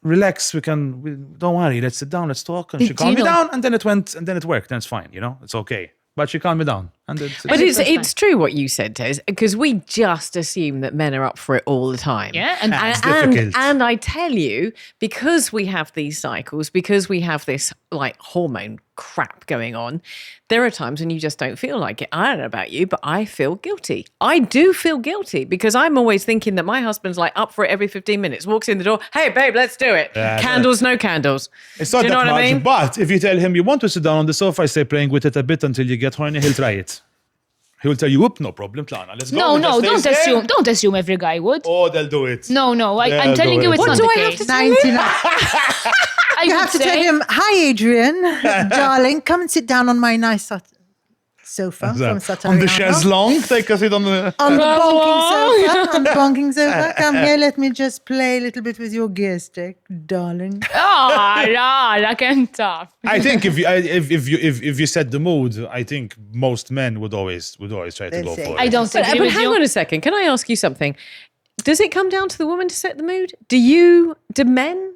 relax. Don't worry. Let's sit down. Let's talk. And she Do calmed you me know- down, and then it went, and then it worked. Then it's fine. It's okay. But she calmed me down, and But it's true what you said, Tez, because we just assume that men are up for it all the time. Yeah, and It's difficult. And I tell you, because we have these cycles, because we have this like hormone crap going on, there are times when you just don't feel like it. I don't know about you, but I feel guilty. I do feel guilty because I'm always thinking that my husband's like up for it every 15 minutes, walks in the door, hey babe, let's do it. Yeah, Candles, no candles. It's not do you know that what much, I mean? but if you tell him you want to sit down on the sofa, I say playing with it a bit until you get horny, he'll try it. He will tell you, whoop, no problem, Tlana, let's go. no, We'll no, just don't stay assume. there. Don't assume every guy would. Oh, they'll do it. No, I'm They'll telling do you, it. it's What not do the I have case. to tell you? 99. I You would have to say, tell him, hi, Adrian, darling, come and sit down on my nice sofa from Satariano. On the chaise longue, take a seat on the... On the bonking sofa. On the bonking sofa. Come here, let me just play a little bit with your gear stick, darling. I can't stop. I think if you set the mood, I think most men would always try to They'll go say. for it. I don't agree But with hang you. on a second. Can I ask you something? Does it come down to the woman to set the mood? Do men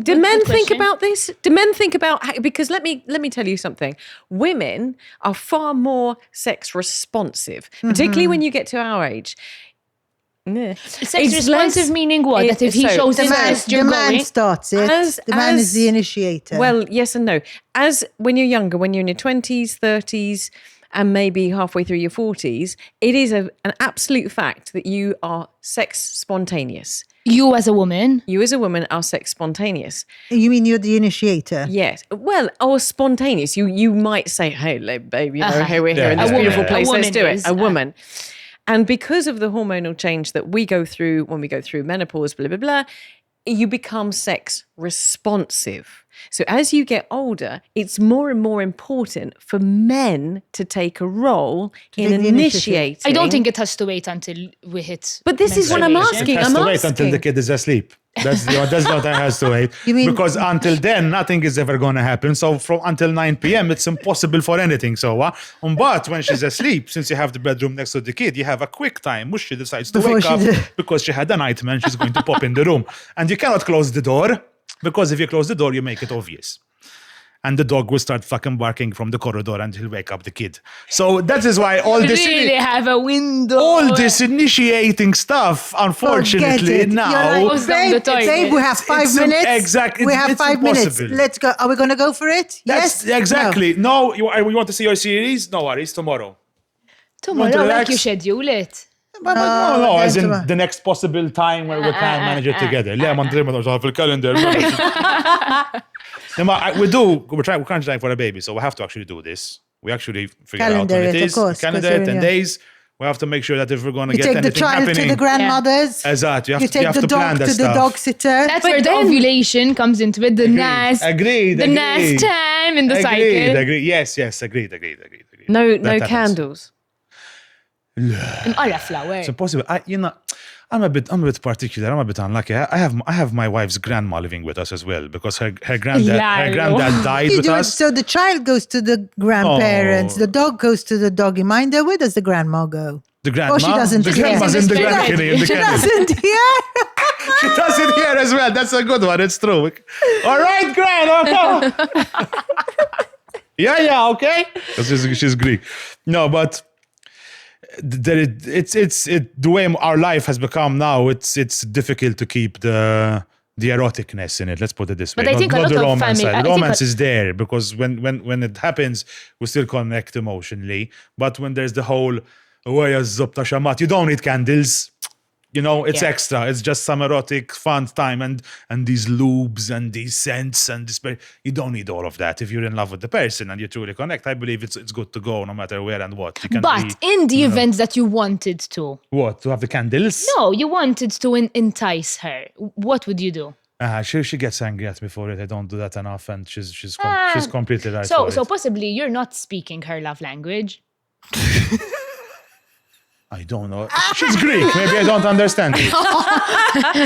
Do men good think question. about this? Do men think about, because let me tell you something. Women are far more sex responsive, particularly when you get to our age. Sex responsive meaning what? That if he shows The interest, you're man going. starts it. The man is the initiator. Well, yes and no. As when you're younger, when you're in your 20s, 30s, and maybe halfway through your 40s, it is an absolute fact that you are sex spontaneous. You as a woman. You as a woman are sex spontaneous. You mean you're the initiator? Yes. Well, or spontaneous. You might say, hey, babe, you know, hey, we're here in Yeah, this yeah, beautiful yeah. place. A Let's woman do it. is, A woman. And because of the hormonal change that we go through when we go through menopause, blah, blah, blah, you become sex responsive. So as you get older, it's more and more important for men to take a role in take the initiative. initiating. I don't think it has to wait until we hit. But this is what I'm menstruation. asking. It has I'm to wait until the asking. kid is asleep. That's what it has to wait. You mean- because until then, nothing is ever going to happen. So from until 9 p.m., it's impossible for anything. So, but when she's asleep, since you have the bedroom next to the kid, you have a quick time. She decides to Before wake she up do- because she had a nightmare and she's going to pop in the room. And you cannot close the door because if you close the door, you make it obvious. And the dog will start fucking barking from the corridor and he'll wake up the kid. So that is why all this... Really have a window. All this initiating stuff, Forget unfortunately, it. now You're like, Goes down the babe, toilet. babe, we have 5 It's minutes. exactly- We have it's 5 minutes. impossible. Let's go. Are we going to go for it? That's Yes? exactly. No, you want to see your series? No worries, tomorrow. Tomorrow, Want to like relax? you schedule it. No, then as in tomorrow. the next possible time where we can manage it together. لا ما ندري ما في الكالندر. we're trying to try for a baby, so we have to actually do this. We actually figure out Calendar when it it, of is. course, Calendar 'cause it, 10 yeah. days. We have to make sure that if we're going to You get take the anything child happening. to the grandmother's. Exact. You take have the to plan dog that to the stuff. dog sitter. That's But where the then- ovulation comes into it. The nice, Agreed. the nice time in the cycle. Agreed. Yes. Agreed. No That happens. candles. Nqara flower. It's impossible. I'm a bit particular. I'm a bit unlucky. I have my wife's grandma living with us as well because her granddad died You with do it, us. so the child goes to the grandparents, Oh. the dog goes to the doggy minder. Where does the grandma go? The grandma. she doesn't The hear. grandma's in the She balcony. In the She cabin. doesn't hear. She does it here as well. That's a good one. It's true. All right, Gran. Okay. yeah. Okay. Because she's Greek. No, but the way our life has become now. It's difficult to keep the eroticness in it. Let's put it this way. But I think a not lot the of romance family- I side. think Romance is there because when it happens, we still connect emotionally. But when there's the whole you don't need candles. You know, it's Yeah. extra. It's just some erotic fun time and these lubes and these scents and this. You don't need all of that. If you're in love with the person and you truly connect, I believe it's good to go no matter where and what. You can But in the event that you wanted to, to have the candles. no, you wanted to entice her, what would you do? She gets angry at me for it. I don't do that enough, and she's completely right. So for it. possibly you're not speaking her love language. I don't know. She's Greek. Maybe I don't understand it.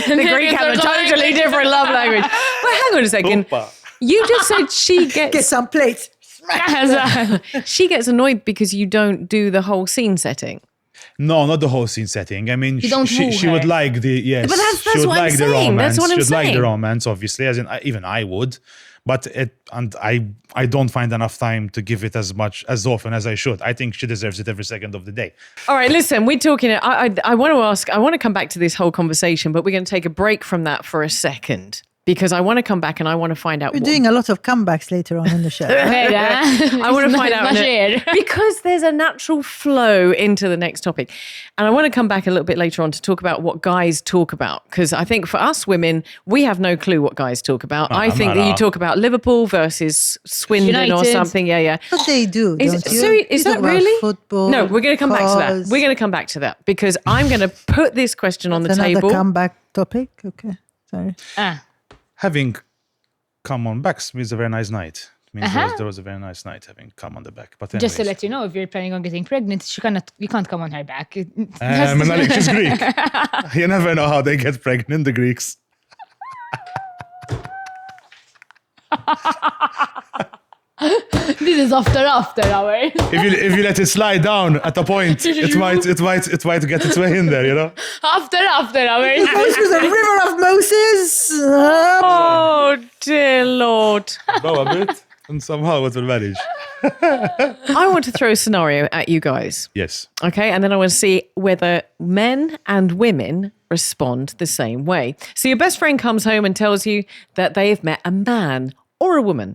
The Greek have a totally different love language. But hang on a second. Opa. You just said she Get gets some plates. she gets annoyed because you don't do the whole scene setting. No, not the whole scene setting. I mean, don't woo she would her. like the But that's she would what I'm like the saying. romance. That's what I'm she would like saying. the romance, obviously, as in even I would. But I don't find enough time to give it as often as I should. I think she deserves it every second of the day. All right, listen, we're talking. I want to come back to this whole conversation, but we're going to take a break from that for a second because I want to come back and I want to find out. We're doing a lot of comebacks later on in the show. I want to find out because there's a natural flow into the next topic. And I want to come back a little bit later on to talk about what guys talk about. Because I think for us women, we have no clue what guys talk about. I think that you talk about Liverpool versus Swindon or United. something. Yeah. But they do, don't you? So You is that talk about really? football, No, we're going to come back to that. cars. We're going to come back to that because I'm going to put this question on the Another table. comeback topic. Okay, sorry. Having come on back means a very nice night. It means there was a very nice night having come on the back. But anyways. Just to let you know, if you're planning on getting pregnant, you can't come on her back. Manalik, she's Greek. You never know how they get pregnant, the Greeks. This is after hours. If you let it slide down at a point, it might get its way in there, you know. After hours. Goes through the river of Moses. Oh, dear Lord. Go a bit, and somehow it will manage. I want to throw a scenario at you guys. Yes. Okay, and then I want to see whether men and women respond the same way. So your best friend comes home and tells you that they have met a man or a woman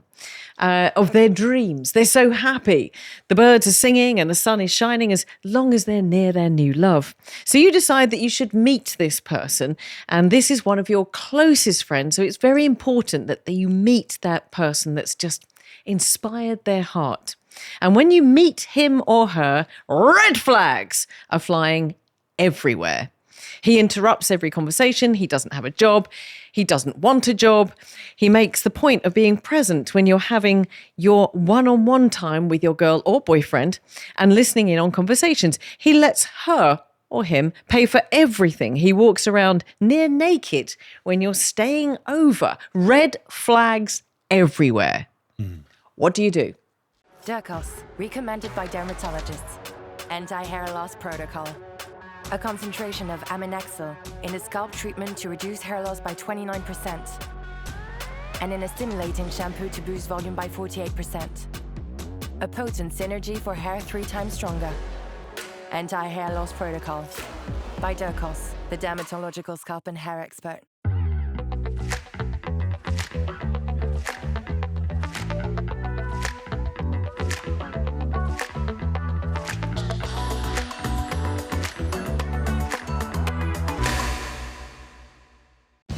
of their dreams. They're so happy. The birds are singing and the sun is shining as long as they're near their new love. So you decide that you should meet this person, and this is one of your closest friends. So it's very important that you meet that person that's just inspired their heart. And when you meet him or her, red flags are flying everywhere. He interrupts every conversation. He doesn't have a job. He doesn't want a job. He makes the point of being present when you're having your one-on-one time with your girl or boyfriend and listening in on conversations. He lets her or him pay for everything. He walks around near naked when you're staying over. Red flags everywhere. What do you do? Durkos, recommended by dermatologists. Anti-hair loss protocol. A concentration of aminexil in a scalp treatment to reduce hair loss by 29%. And in a stimulating shampoo to boost volume by 48%. A potent synergy for hair 3 times stronger. Anti-hair loss protocol. By Durkos, the dermatological scalp and hair expert.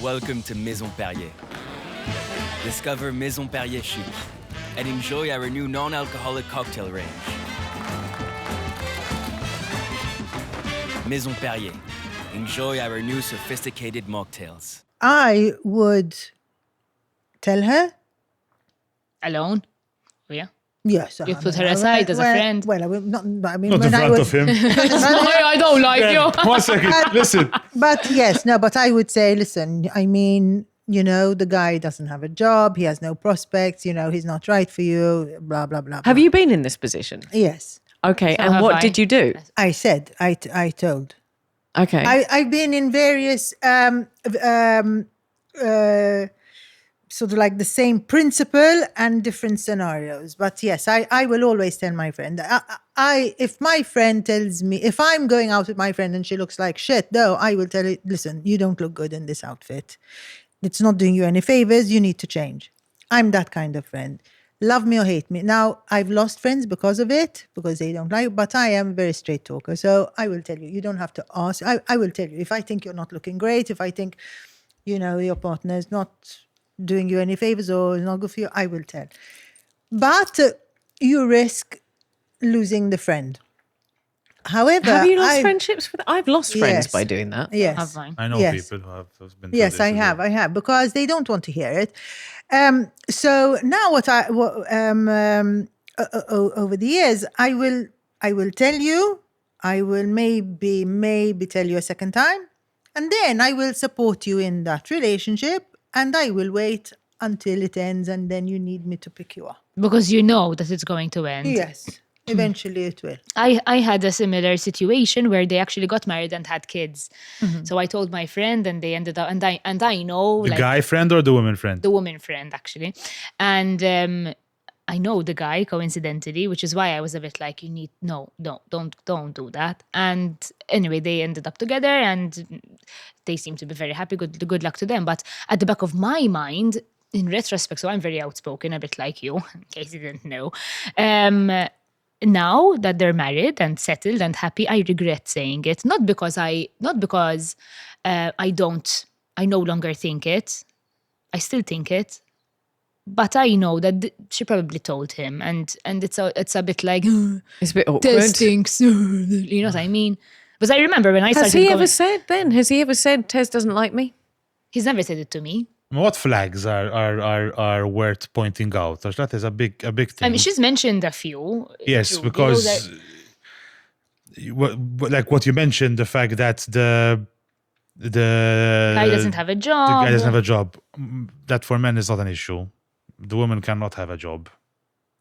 Welcome to Maison Perrier. Discover Maison Perrier Chic and enjoy our new non-alcoholic cocktail range. Maison Perrier. Enjoy our new sophisticated mocktails. I would tell her. Alone? Oh, yeah. Yes. You put her aside as a friend. Well, I will not. I mean, Not in when I front would, of him. I don't like you. 1 second. Listen. But yes, no. But I would say, listen. I mean, you know, the guy doesn't have a job. He has no prospects. You know, he's not right for you. Blah blah blah. Have blah. you been in this position? Yes, Okay, So and have what I. did you do? I said. I told. Okay. I've been in various sort of like the same principle and different scenarios. But yes, I will always tell my friend. If my friend tells me, if I'm going out with my friend and she looks like shit, though, I will tell her, listen, you don't look good in this outfit. It's not doing you any favors. You need to change. I'm that kind of friend. Love me or hate me. Now, I've lost friends because of it, because they don't like it, but I am a very straight talker. So I will tell you, you don't have to ask. I will tell you, if I think you're not looking great, if I think, you know, your partner is not doing you any favors or is not good for you, I will tell. But you risk losing the friend. However, have you lost friendships? I've lost friends Yes. by doing that. Yes. Have I? I know Yes. people who have been through Yes, this I as have. well. I have, because they don't want to hear it. So now, over the years, I will tell you. I will maybe tell you a second time, and then I will support you in that relationship, and I will wait until it ends, and then you need me to pick you up. Because you know that it's going to end. Yes, eventually it will. I had a similar situation where they actually got married and had kids. So I told my friend, and they ended up, and I know The guy friend or the woman friend? the woman friend actually, and I know the guy coincidentally, which is why I was a bit like, don't do that. And anyway, they ended up together, and they seem to be very happy. Good luck to them. But at the back of my mind, in retrospect, so I'm very outspoken, a bit like you, in case you didn't know. Now that they're married and settled and happy, I regret saying it. Not because I no longer think it. I still think it. But I know that she probably told him, and it's a bit like It's a bit awkward. Tez stinks. You know what I mean? Because I remember when I started Has he going, ever said then? Has he ever said Tez doesn't like me? he's never said it to me. What flags are worth pointing out? That is a big thing. I mean, she's mentioned a few. Yes, Trudy, because that like what you mentioned, the fact that the guy doesn't have a job. The guy doesn't have a job. That for men is not an issue. The woman cannot have a job.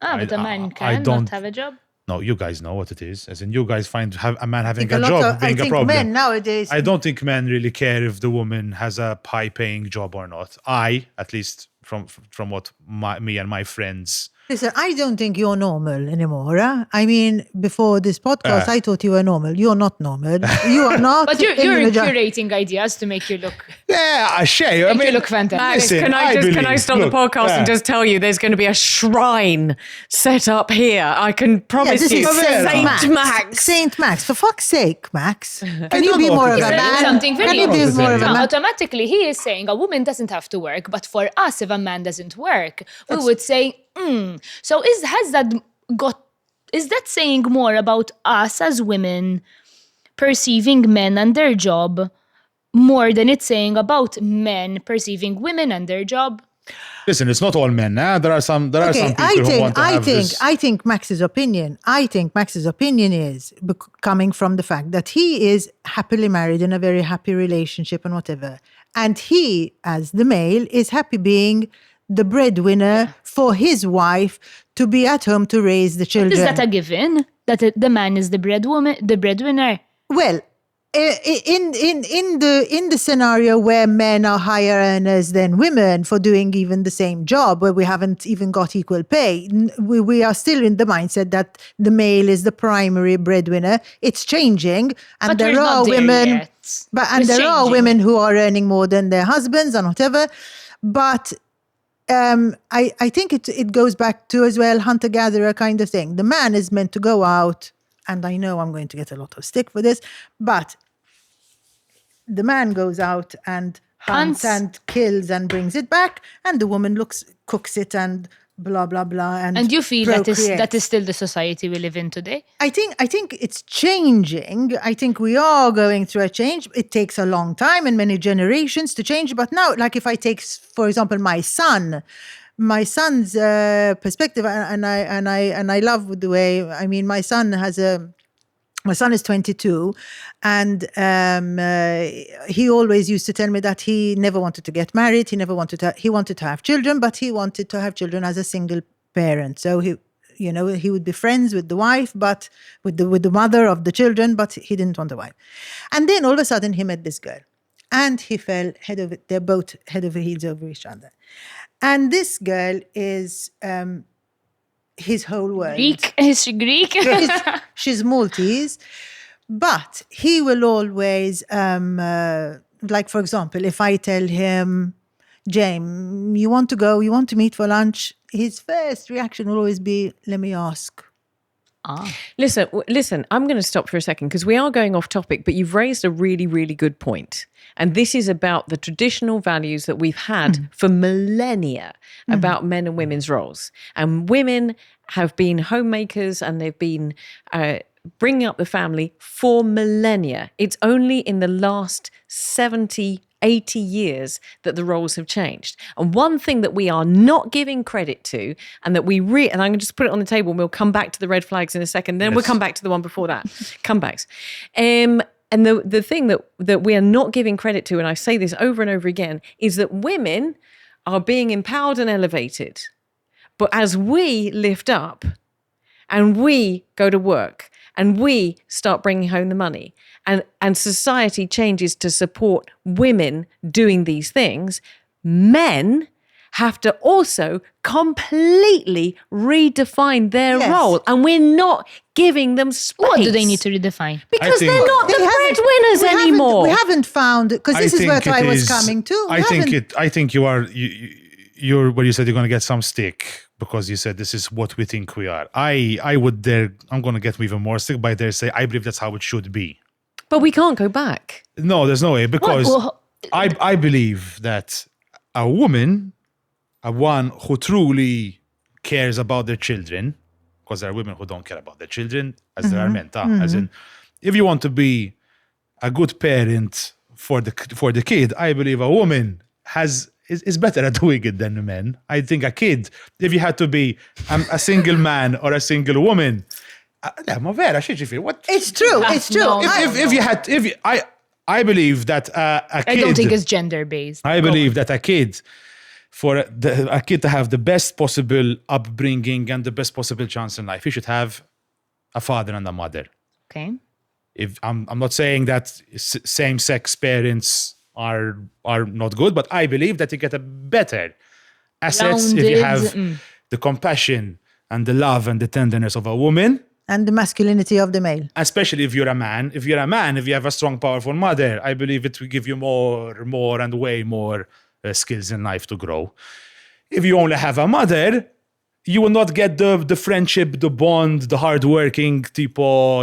But a man I can don't- not have a job. No, you guys know what it is. As in, you guys find a man having I a think job being a I think problem. men nowadays. I don't think men really care if the woman has a high-paying job or not. At least from what me and my friends. Listen, I don't think you're normal anymore. Huh? I mean, before this podcast, I thought you were normal. You're not normal. You are not. But you're in the curating ideas to make you look Yeah, Shay. I make you mean, look fantastic. Max, Listen, can I believe- stop look, the podcast and yeah. just tell you there's going to be a shrine set up here? I can Yeah, promise this you. is Saint Max. Max. Saint Max. For fuck's sake, Max. Can you don't be know more what of to a say. man? Something very Can you be important. more of a No, man? automatically he is saying a woman doesn't have to work, but for us, if a man doesn't work, we would say, So is that saying more about us as women perceiving men and their job more than it's saying about men perceiving women and their job? Listen, it's not all men. There are some people who want to have this. I think Max's opinion is coming from the fact that he is happily married in a very happy relationship and whatever. And he, as the male, is happy being the breadwinner for his wife to be at home to raise the children. Is that a given? That the man is the breadwinner? Well, in the scenario where men are higher earners than women for doing even the same job, where we haven't even got equal pay, we are still in the mindset that the male is the primary breadwinner. It's changing, and But there we're are not there women, yet. It's there are changing. women who are earning more than their husbands and whatever. But I think it goes back to as well hunter-gatherer kind of thing. The man is meant to go out, and I know I'm going to get a lot of stick for this, but the man goes out and hunts and kills and brings it back, and the woman cooks it and blah blah blah. And you feel that procreates. is still the society we live in today? I think it's changing. I think we are going through a change. It takes a long time and many generations to change. But now, like if I take, for example, my son's perspective, and I love the way. I mean, my son is 22, and he always used to tell me that he never wanted to get married. He wanted to have children, but he wanted to have children as a single parent. So he would be friends with the wife, but with the mother of the children, but he didn't want a wife. And then all of a sudden he met this girl, and he fell they're both head over heels over each other. And this girl is his whole world. Greek? Is she Greek? She's Maltese, but he will always, like for example, if I tell him, James, you want to meet for lunch? His first reaction will always be, let me ask. Listen, I'm going to stop for a second because we are going off topic, but you've raised a really, really good point. And this is about the traditional values that we've had for millennia about men and women's roles. And women have been homemakers and they've been bringing up the family for millennia. It's only in the last 70, 80 years that the roles have changed. And one thing that we are not giving credit to, and that and I'm going to just put it on the table and we'll come back to the red flags in a second, then we'll come back to the one before that, comebacks. And the thing that we are not giving credit to, and I say this over and over again, is that women are being empowered and elevated. But as we lift up and we go to work and we start bringing home the money and society changes to support women doing these things, men have to also completely redefine their role. And we're not giving them space. What do they need to redefine? Because they're not the breadwinners anymore. We haven't found, because this is where I was coming to. I think you're where you said you're going to get some stick because you said this is what we think we are. I'm going to get even more stick by dare say I believe that's how it should be. But we can't go back. No, there's no way, because I believe that a woman, one who truly cares about their children, because there are women who don't care about their children, as there are men. As in, if you want to be a good parent for the kid, I believe a woman is better at doing it than a man. I think a kid, if you had to be a single man or a single woman, ma vera, what? It's true. It's true. No. I believe that a kid. I don't think it's gender based. I believe that a kid for a kid to have the best possible upbringing and the best possible chance in life, he should have a father and a mother. Okay. If I'm not saying that same-sex parents are not good, but I believe that you get a better assets if you have the compassion and the love and the tenderness of a woman. And the masculinity of the male. Especially if you're a man. If you have a strong, powerful mother, I believe it will give you more and way more skills in life to grow. If you only have a mother, you will not get the friendship, the bond, the hardworking tipo,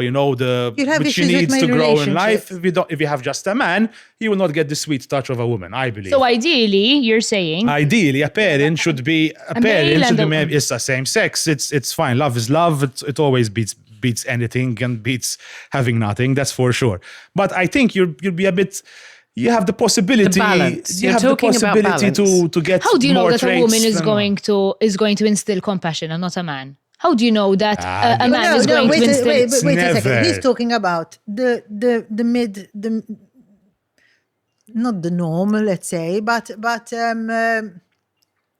which you need to grow in life. If you have just a man, you will not get the sweet touch of a woman, I believe. So ideally, you're saying... Ideally, a parent should be maybe it's the same sex. It's fine. Love is love. It always beats anything and beats having nothing. That's for sure. But I think you'll be a bit... You have the possibility. The balance. You have the possibility to get. How do you know more that a woman is traits going to instill compassion and not a man? How do you know that a man is going to instill? Wait a Never. second. He's talking about the not the normal, let's say, but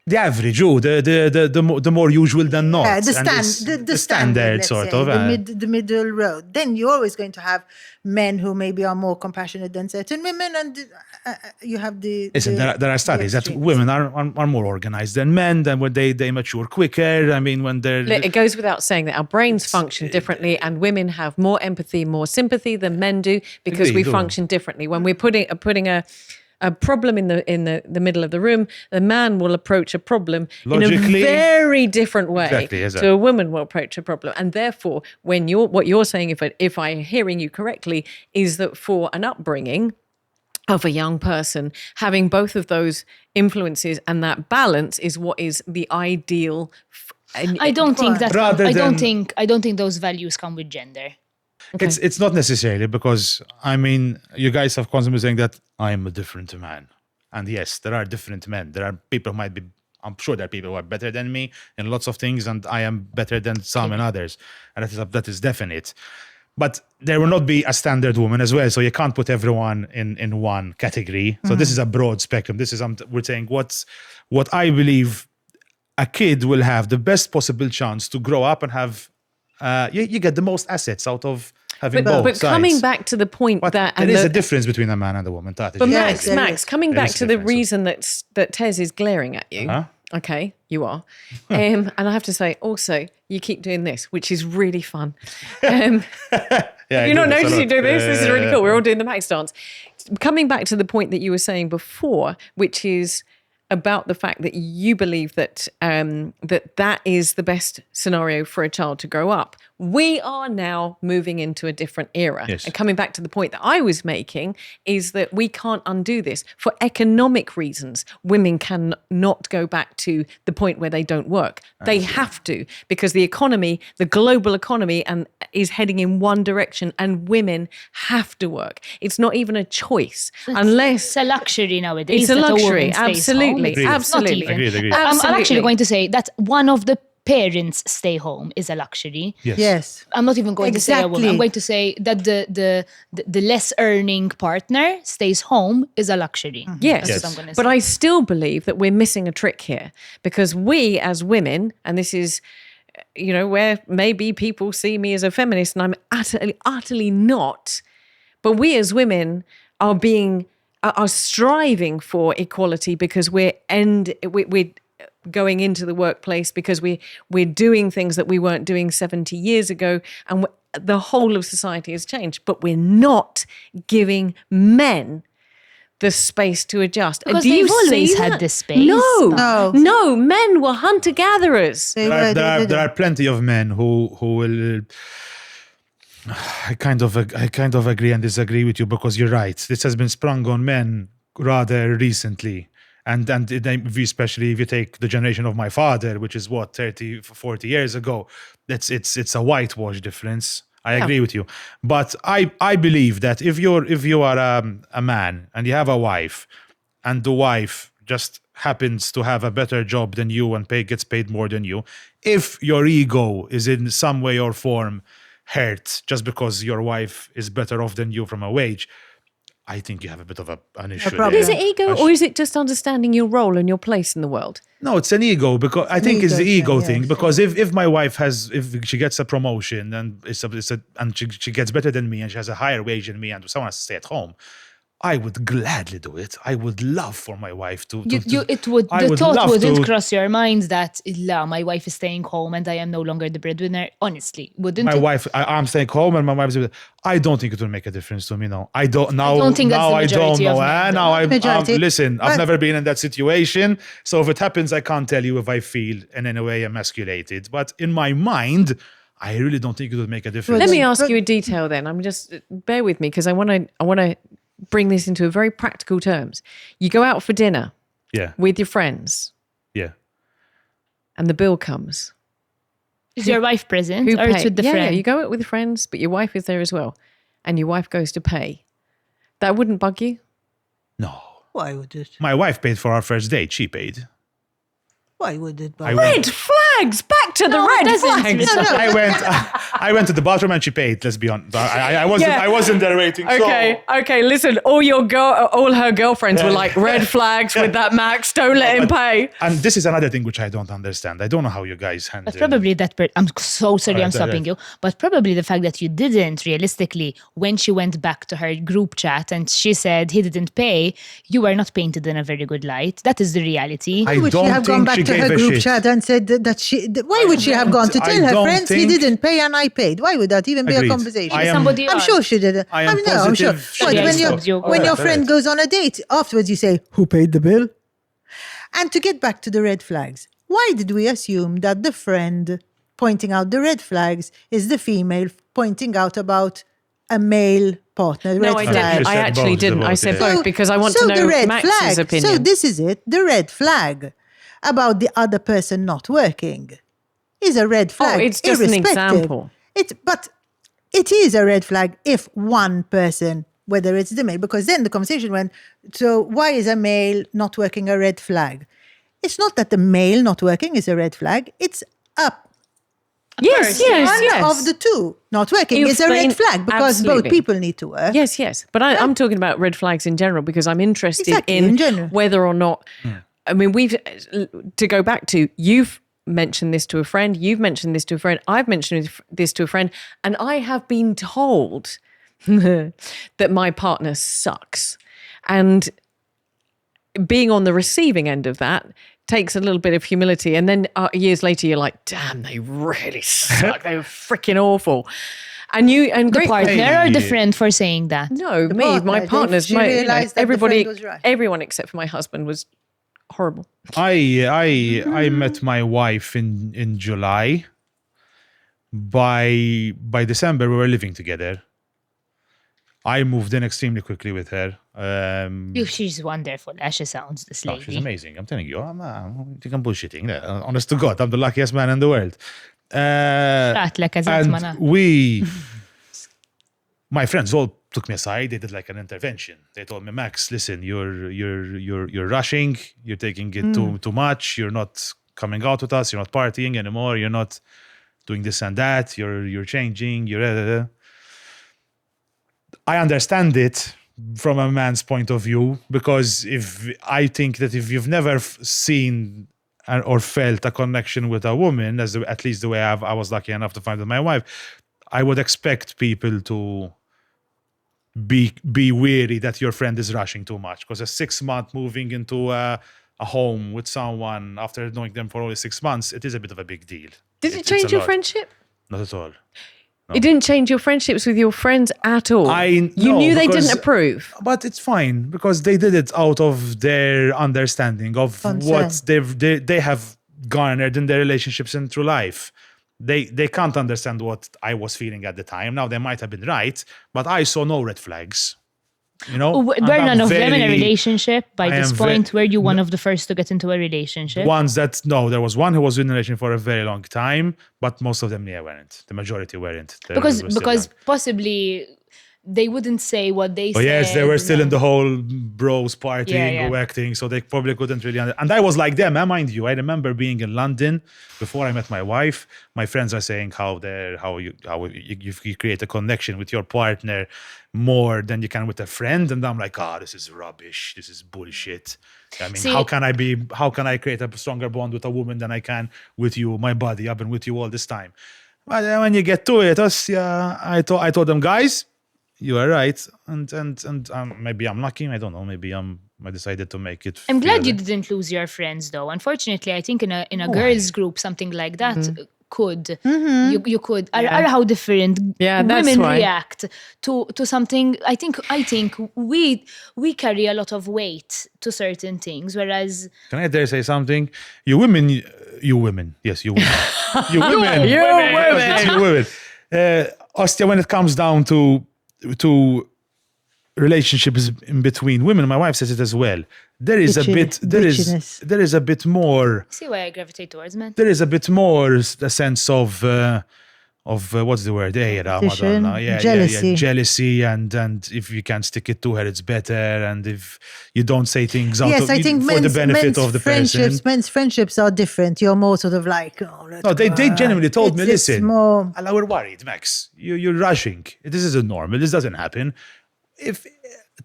the average, the more usual than not. yeah, the standard let's sort say, of. the middle road. Then you're always going to have men who maybe are more compassionate than certain women, and you have the. Listen, there are studies that extremes. women are more organized than men. Then when they mature quicker. I mean, when they're It goes without saying that our brains function differently, and women have more empathy, more sympathy than men do because we Agreed. function differently. When we're putting a problem in the middle of the room, the man will approach a problem Logically, in a very different way Exactly, yes, to a woman will approach a problem. And therefore, what you're saying, if I'm hearing you correctly, is that for an upbringing of a young person, having both of those influences and that balance is what is the ideal. I don't think that. Rather I don't than- think those values come with gender. It's not necessarily because, I mean, you guys have constantly saying that I am a different man. And yes, there are different men. There are people who might be, I'm sure there are people who are better than me in lots of things, and I am better than some in others. And that is definite. But there will not be a standard woman as well. So you can't put everyone in one category. So this is a broad spectrum. This is, we're saying what I believe a kid will have the best possible chance to grow up and have, you get the most assets out of having both But sides. coming back to the point But that there is a difference between a man and a woman. That But is- Max, there Max, is. coming There back is to the difference. reason that Tez is glaring at you. Huh? Okay, you are. And I have to say, also, you keep doing this, which is really fun. Yeah, I You're not do this a noticing you lot. do this. This is really Yeah. cool. We're all doing the Max dance. Coming back to the point that you were saying before, which is about the fact that you believe that that is the best scenario for a child to grow up. We are now moving into a different era. Yes. And coming back to the point that I was making is that we can't undo this. For economic reasons, women can not go back to the point where they don't work. They have to, because the economy, the global economy, is heading in one direction, and women have to work. It's not even a choice unless It's a luxury nowadays. it's a that luxury. woman stays Absolutely. home. It's not Absolutely. even. Agreed. I'm Absolutely. actually going to say that one of the parents stay home is a luxury. Yes. I'm not even going to say a woman. Exactly. I'm going to say that the less earning partner stays home is a luxury. Yes, That's what I'm going to but say. I still believe that we're missing a trick here, because we as women, and this is, where maybe people see me as a feminist, and I'm utterly not, but we as women are striving for equality because we're going into the workplace because we're doing things that we weren't doing 70 years ago, and the whole of society has changed, but we're not giving men the space to adjust. Because Do you they've always see had that? this space. No, men were hunter-gatherers. There are plenty of men who will. I kind of agree and disagree with you, because you're right. This has been sprung on men rather recently. And especially if you take the generation of my father, which is 30, 40 years ago, it's a whitewash difference. I agree with you. But I believe that if you are a man and you have a wife, and the wife just happens to have a better job than you and gets paid more than you, if your ego is in some way or form hurt just because your wife is better off than you from a wage, I think you have a bit of an issue. problem. there. Is it ego or is it just understanding your role and your place in the world? No, it's an ego because I think it's the ego thing, thing. yes. Because if my wife if she gets a promotion and and she gets better than me and she has a higher wage than me and someone has to stay at home, I would gladly do it. I would love for my wife to. The thought wouldn't cross your mind that my wife is staying home and I am no longer the breadwinner. Honestly, wouldn't My it? wife, I'm staying home, and my wife's. I don't think it will make a difference to me. No, I don't. Now, don't think that's now the I don't majority of know. men, Now Majority. listen. I've But- never been in that situation, so if it happens, I can't tell you if I feel in any way emasculated. But in my mind, I really don't think it would make a difference. Let me ask But- you a detail then. I'm just bear with me because I want to bring this into a very practical terms. You go out for dinner Yeah, with your friends yeah. and the bill comes. Is your wife present or pays? it's with the Yeah, friend? you go out with friends, but your wife is there as well, and your wife goes to pay. That wouldn't bug you? No, Why would it? my wife paid for our first date. She paid. Why would it? I Red flags! Back to the No, it red doesn't. flags! No, no. I went to the bathroom and she paid. Let's be honest. I wasn't there waiting. Okay, listen, all her girlfriends were like, red flags with that Max, don't let him pay. And this is another thing which I don't understand. I don't know how you guys handle. But probably I'm so sorry I'm Alright, stopping you. But probably the fact that you didn't realistically, when she went back to her group chat and she said he didn't pay, you were not painted in a very good light. That is the reality. I Would she don't have gone think back she to gave her a group shit. chat and said that why would she have gone to I tell her don't friends he think- didn't pay and I paid? Why would that even be Agreed. a conversation? I am- Somebody I'm else. sure she didn't. I am I'm sure. positive she But did. when, Stopped you. when your Alright, friend alright. goes on a date, afterwards you say, who paid the bill? And to get back to the red flags, why did we assume that the friend pointing out the red flags is the female pointing out about a male partner? No, red I flag. didn't. You I said actually both, didn't. I both, said yeah. both because I want to the know red Max's flag. opinion. So this is it. The red flag about the other person not working is a red flag. it's just an irrespective. example. But it is a red flag if one person, whether it's the male, because then the conversation went, so why is a male not working a red flag? It's not that the male not working is a red flag. It's up. yes, One of the two not working If is a they- red flag because absolutely. both people need to work. Yes. But I'm talking about red flags in general because I'm interested Exactly, in in general. whether or not. I mean, to go back to, you've mentioned this to a friend, you've mentioned this to a friend, I've mentioned this to a friend, and I have been told that my partner sucks. And being on the receiving end of that takes a little bit of humility. And then years later, you're like, damn, they really suck. They were freaking awful. And The great partner or the friend for saying that? No, me, partner, my if partners, she my, realised that the everybody, friend was right. everyone except for my husband was horrible. I met my wife in July. By December, we were living together. I moved in extremely quickly with her. She's wonderful. As she sounds, this No, lady. she's amazing. I'm telling you. I think I'm bullshitting. Honest to God, I'm the luckiest man in the world. Xatlek, eżatt ma naf. My friends all took me aside. They did like an intervention. They told me, Max, listen, you're rushing. You're taking it too much. You're not coming out with us. You're not partying anymore. You're not doing this and that. You're changing. I understand it from a man's point of view, because I think that if you've never seen or felt a connection with a woman, at least the way I was lucky enough to find with my wife, I would expect people to be weary that your friend is rushing too much, because a 6-month moving into a home with someone after knowing them for only 6 months, it is a bit of a big deal. Did it It's change a your lot. friendship? Not at all. It didn't change your friendships with your friends at all. You No, knew they because- didn't approve. But it's fine because they did it out of their understanding of Concern. what they have garnered in their relationships and through life. They can't understand what I was feeling at the time. Now they might have been right, but I saw no red flags. You know, Were And I'm none of them in a very- relationship by I this am point? Were you one of the first to get into a relationship? Ones that no, there was one who was in a relationship for a very long time, but most of them weren't. The majority weren't. They because were still young. possibly they wouldn't say what they But said. yes, they were still no. in the whole bros partying Yeah, or yeah. acting, so they probably couldn't really And I was like them, mind you. I remember being in London before I met my wife. My friends are saying how you create a connection with your partner more than you can with a friend, and I'm like, this is rubbish. This is bullshit. I mean, See- how can I create a stronger bond with a woman than I can with you, my buddy? I've been with you all this time. But then when you get to it, I told them, guys, you are right, and maybe I'm lucky. I don't know. Maybe I decided to make it. I'm glad feel you that- didn't lose your friends, though. Unfortunately, I think in a girls' group, something like that could you could. I how different Yeah, that's women why. react to something. I think we carry a lot of weight to certain things, whereas Can I dare say something? You women, yes, you women, you women, You women. It's you women. Ostia, when it comes down to relationships in between women, my wife says it as well. There is Bitchiness. there is a bit more. see why I gravitate towards men. There is a bit more a sense of what's the word? Competition, jealousy. Jealousy, and if you can stick it to her, it's better. And if you don't say things out Yes, I think for the benefit of the person. men's friendships are different. You're more sort of like, No, they genuinely told me, It's listen, more- Allah, we're worried, Max. You're rushing. This isn't normal. This doesn't happen.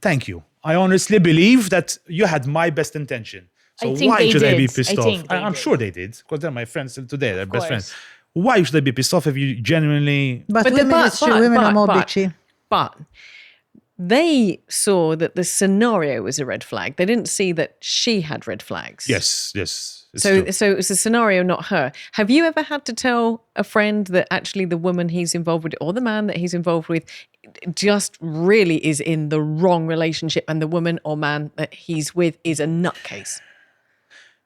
Thank you. I honestly believe that you had my best intention. So I think why they should I be did. pissed I off? think they I'm did. sure they did, because they're my friends till today. They're best course. friends. Why should I be pissed off if you genuinely? But, But the- women, it's true, women are more bitchy. But they saw that the scenario was a red flag. They didn't see that she had red flags. Yes. It's So true. so it was a scenario, not her. Have you ever had to tell a friend that actually the woman he's involved with or the man that he's involved with just really is in the wrong relationship and the woman or man that he's with is a nutcase?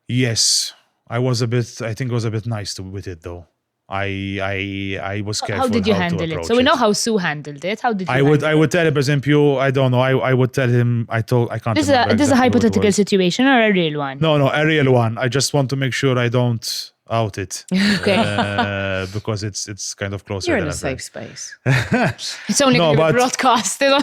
Yes, I think I was a bit nice with it though. I was careful. How did you to handle it? approach So we know how Sue handled it. How did you? I would tell him, for example, I don't know. I would tell him. I can't. This is remember a exactly what it hypothetical was. situation or a real one? No, a real one. I just want to make sure I don't out it. Okay. Because it's kind of closer. You're in than a safe space. It's only No, going to be but- broadcasted on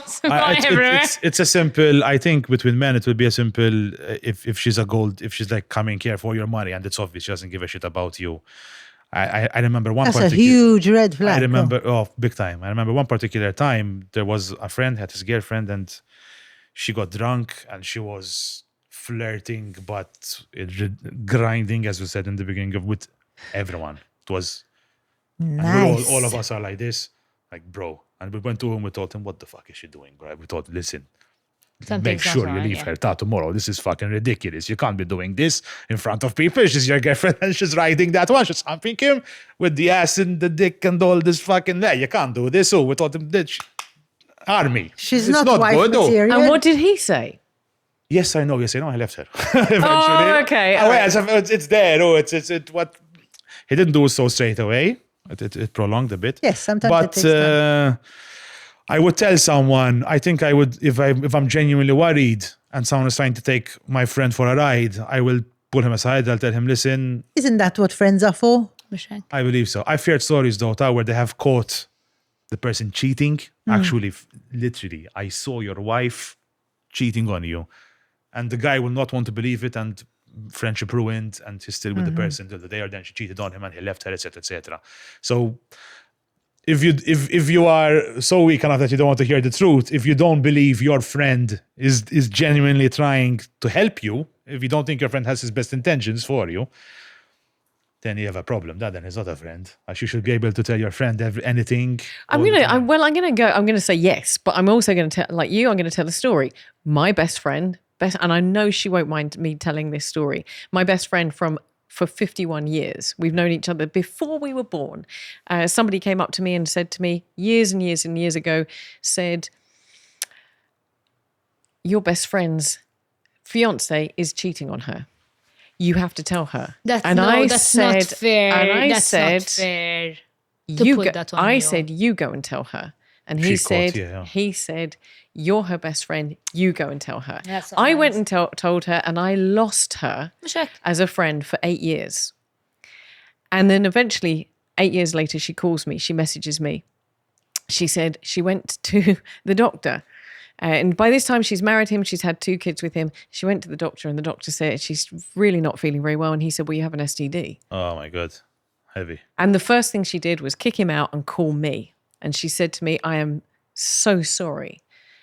everywhere. it's a simple. I think between men it will be a simple. If she's if she's like coming here for your money and it's obvious she doesn't give a shit about you. I remember one That's a particular. huge red flag. I remember, big time. I remember one particular time there was a friend, had his girlfriend, and she got drunk and she was flirting, but grinding, as we said in the beginning, with everyone. It was, and Nice. all of us are like this, like, bro. And we went to him, we told him, what the fuck is she doing, bro? We thought, listen, make Something's sure not you wrong, leave yeah. her out tomorrow. This is fucking ridiculous. You can't be doing this in front of people. She's your girlfriend and she's riding that one. She's humping him with the ass and the dick and all this fucking. Yeah, you can't do this. So we thought him, army. She's It's not wife good, oh. material. And what did he say? Yes, I know. I left her. Eventually. Oh, okay, all right. It's there. Oh, it's what he didn't do so straight away. It prolonged a bit. Yes, sometimes but it takes time. I would tell someone. I think I would if I'm genuinely worried and someone is trying to take my friend for a ride. I will pull him aside. I'll tell him, listen. Isn't that what friends are for? I believe so. I've heard stories though where they have caught the person cheating. Actually, literally, I saw your wife cheating on you, and the guy will not want to believe it, and friendship ruined, and he's still with the person till the day, or then she cheated on him and he left her, etc., etc. So if you are so weak enough that you don't want to hear the truth, if you don't believe your friend is genuinely trying to help you, if you don't think your friend has his best intentions for you, then you have a problem. That then is not a friend. You should be able to tell your friend anything. I'm gonna say yes, but I'm also gonna tell, like you, I'm gonna tell a story. My best friend, and I know she won't mind me telling this story. My best friend for 51 years. We've known each other before we were born. Somebody came up to me and said to me years and years and years ago, said, your best friend's fiance is cheating on her. You have to tell her. That's not fair. And I That's said, not fair. To you put go, that on I you. said, you go and tell her. And he She caught, said, yeah. he said, you're her best friend. You go and tell her. That's not I went nice. and told her, and I lost her Check. as a friend for 8 years. And then eventually, 8 years later, she calls me. She messages me. she said she went to the doctor. And by this time, she's married him. She's had 2 kids with him. She went to the doctor, and the doctor said she's really not feeling very well. And he said, well, you have an STD. Oh my God. Heavy. And the first thing she did was kick him out and call me. And she said to me, I am so sorry.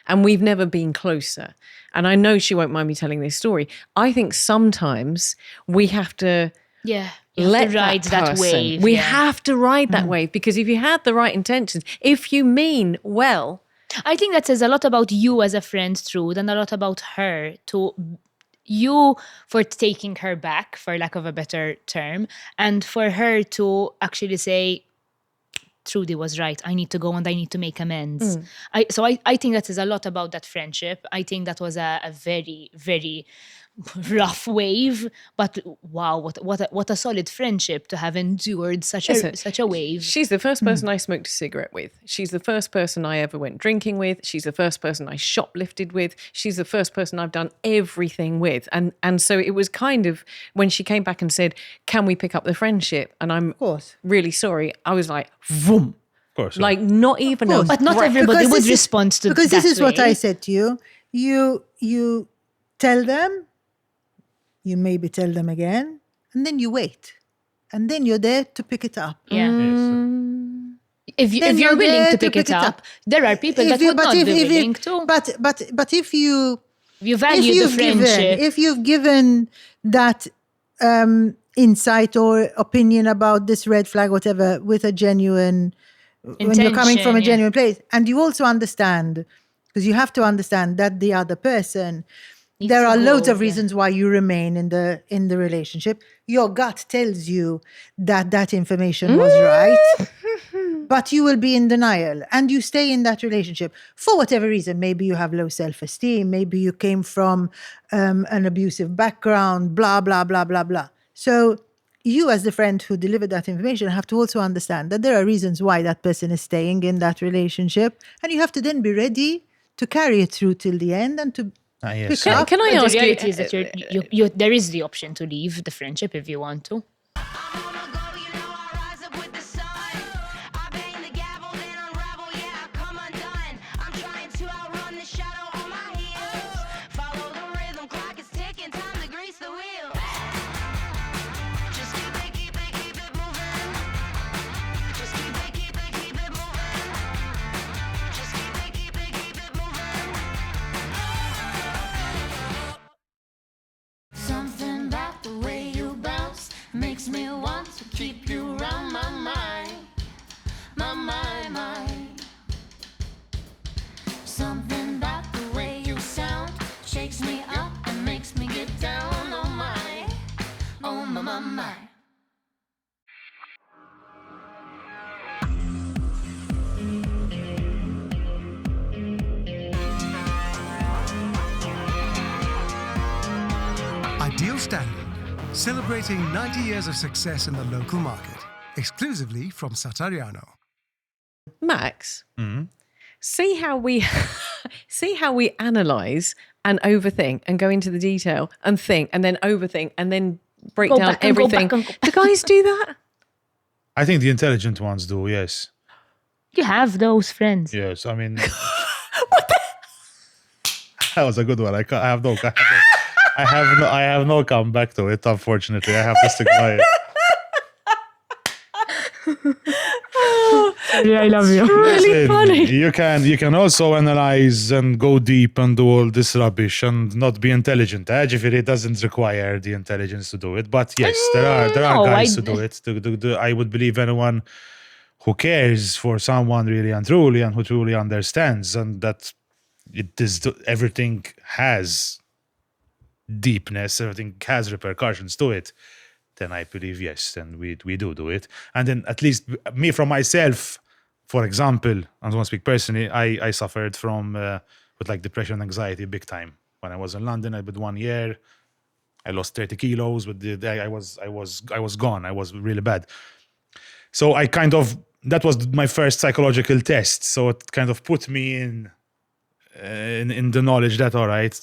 And we've never been closer. And I know she won't mind me telling this story. I think sometimes we have to You have let to ride that person- wave. We yeah. have to ride that wave, because if you had the right intentions, if you mean well, I think that says a lot about you as a friend, Trude, and a lot about her to you for taking her back, for lack of a better term, and for her to actually say, Trudy was right. I need to go and I need to make amends. I think that says a lot about that friendship. I think that was a very, very rough wave, but wow, what a solid friendship to have endured such a wave. she's the first person I smoked a cigarette with. She's the first person I ever went drinking with. She's the first person I shoplifted with. She's the first person I've done everything with. And so it was kind of, when she came back and said, can we pick up the friendship? And I'm course. really sorry. I was like, vroom. Of course. Like not even a course. But not breath. everybody Because would this is- respond to because that this is what way. I said to you. You tell them, you maybe tell them again, and then you wait. And then you're there to pick it up. Yeah. If Then you're you're willing there to pick it up, there are people that you- would not be willing to. But if you You value the friendship. if you've given that insight or opinion about this red flag, whatever, with a genuine, when you're coming from a Intention, yeah. genuine place, and you also understand, because you have to understand that the other person, there to are loads go, of yeah. reasons why you remain in the relationship. Your gut tells you that information was right. But you will be in denial and you stay in that relationship for whatever reason. Maybe you have low self-esteem. Maybe you came from an abusive background, blah, blah, blah, blah, blah. So you as the friend who delivered that information have to also understand that there are reasons why that person is staying in that relationship. And you have to then be ready to carry it through till the end and to yes. pick up. Can I But ask the you? reality is that there is the option to leave the friendship if you want to. Something about the way you bounce makes me want to keep you around my mind. My mind. Something about the way you sound shakes me up and makes me get down on my. Ideal Standard, celebrating 90 years of success in the local market, exclusively from Satariano. Max, see how we analyze and overthink and go into the detail and think and then overthink and then break Go down back and go everything. back and go- Do guys do that? I think the intelligent ones do, yes. You have those friends. Yes, I mean... That was a good one. I have no comeback to it, unfortunately. I have to stick by it. I love you. Really Listen, funny. You can also analyze and go deep and do all this rubbish and not be intelligent. It doesn't require the intelligence to do it. But yes, there are no, guys to do it. I would believe anyone who cares for someone really and truly and who truly understands, and that everything has deepness, everything has repercussions to it, then I believe yes, then we do it. And then at least me from myself, for example, I don't speak personally, I suffered from with like depression and anxiety big time. When I was in London, I did 1 year, I lost 30 kilos. I was gone. I was really bad. So that was my first psychological test. So it kind of put me in the knowledge that, all right,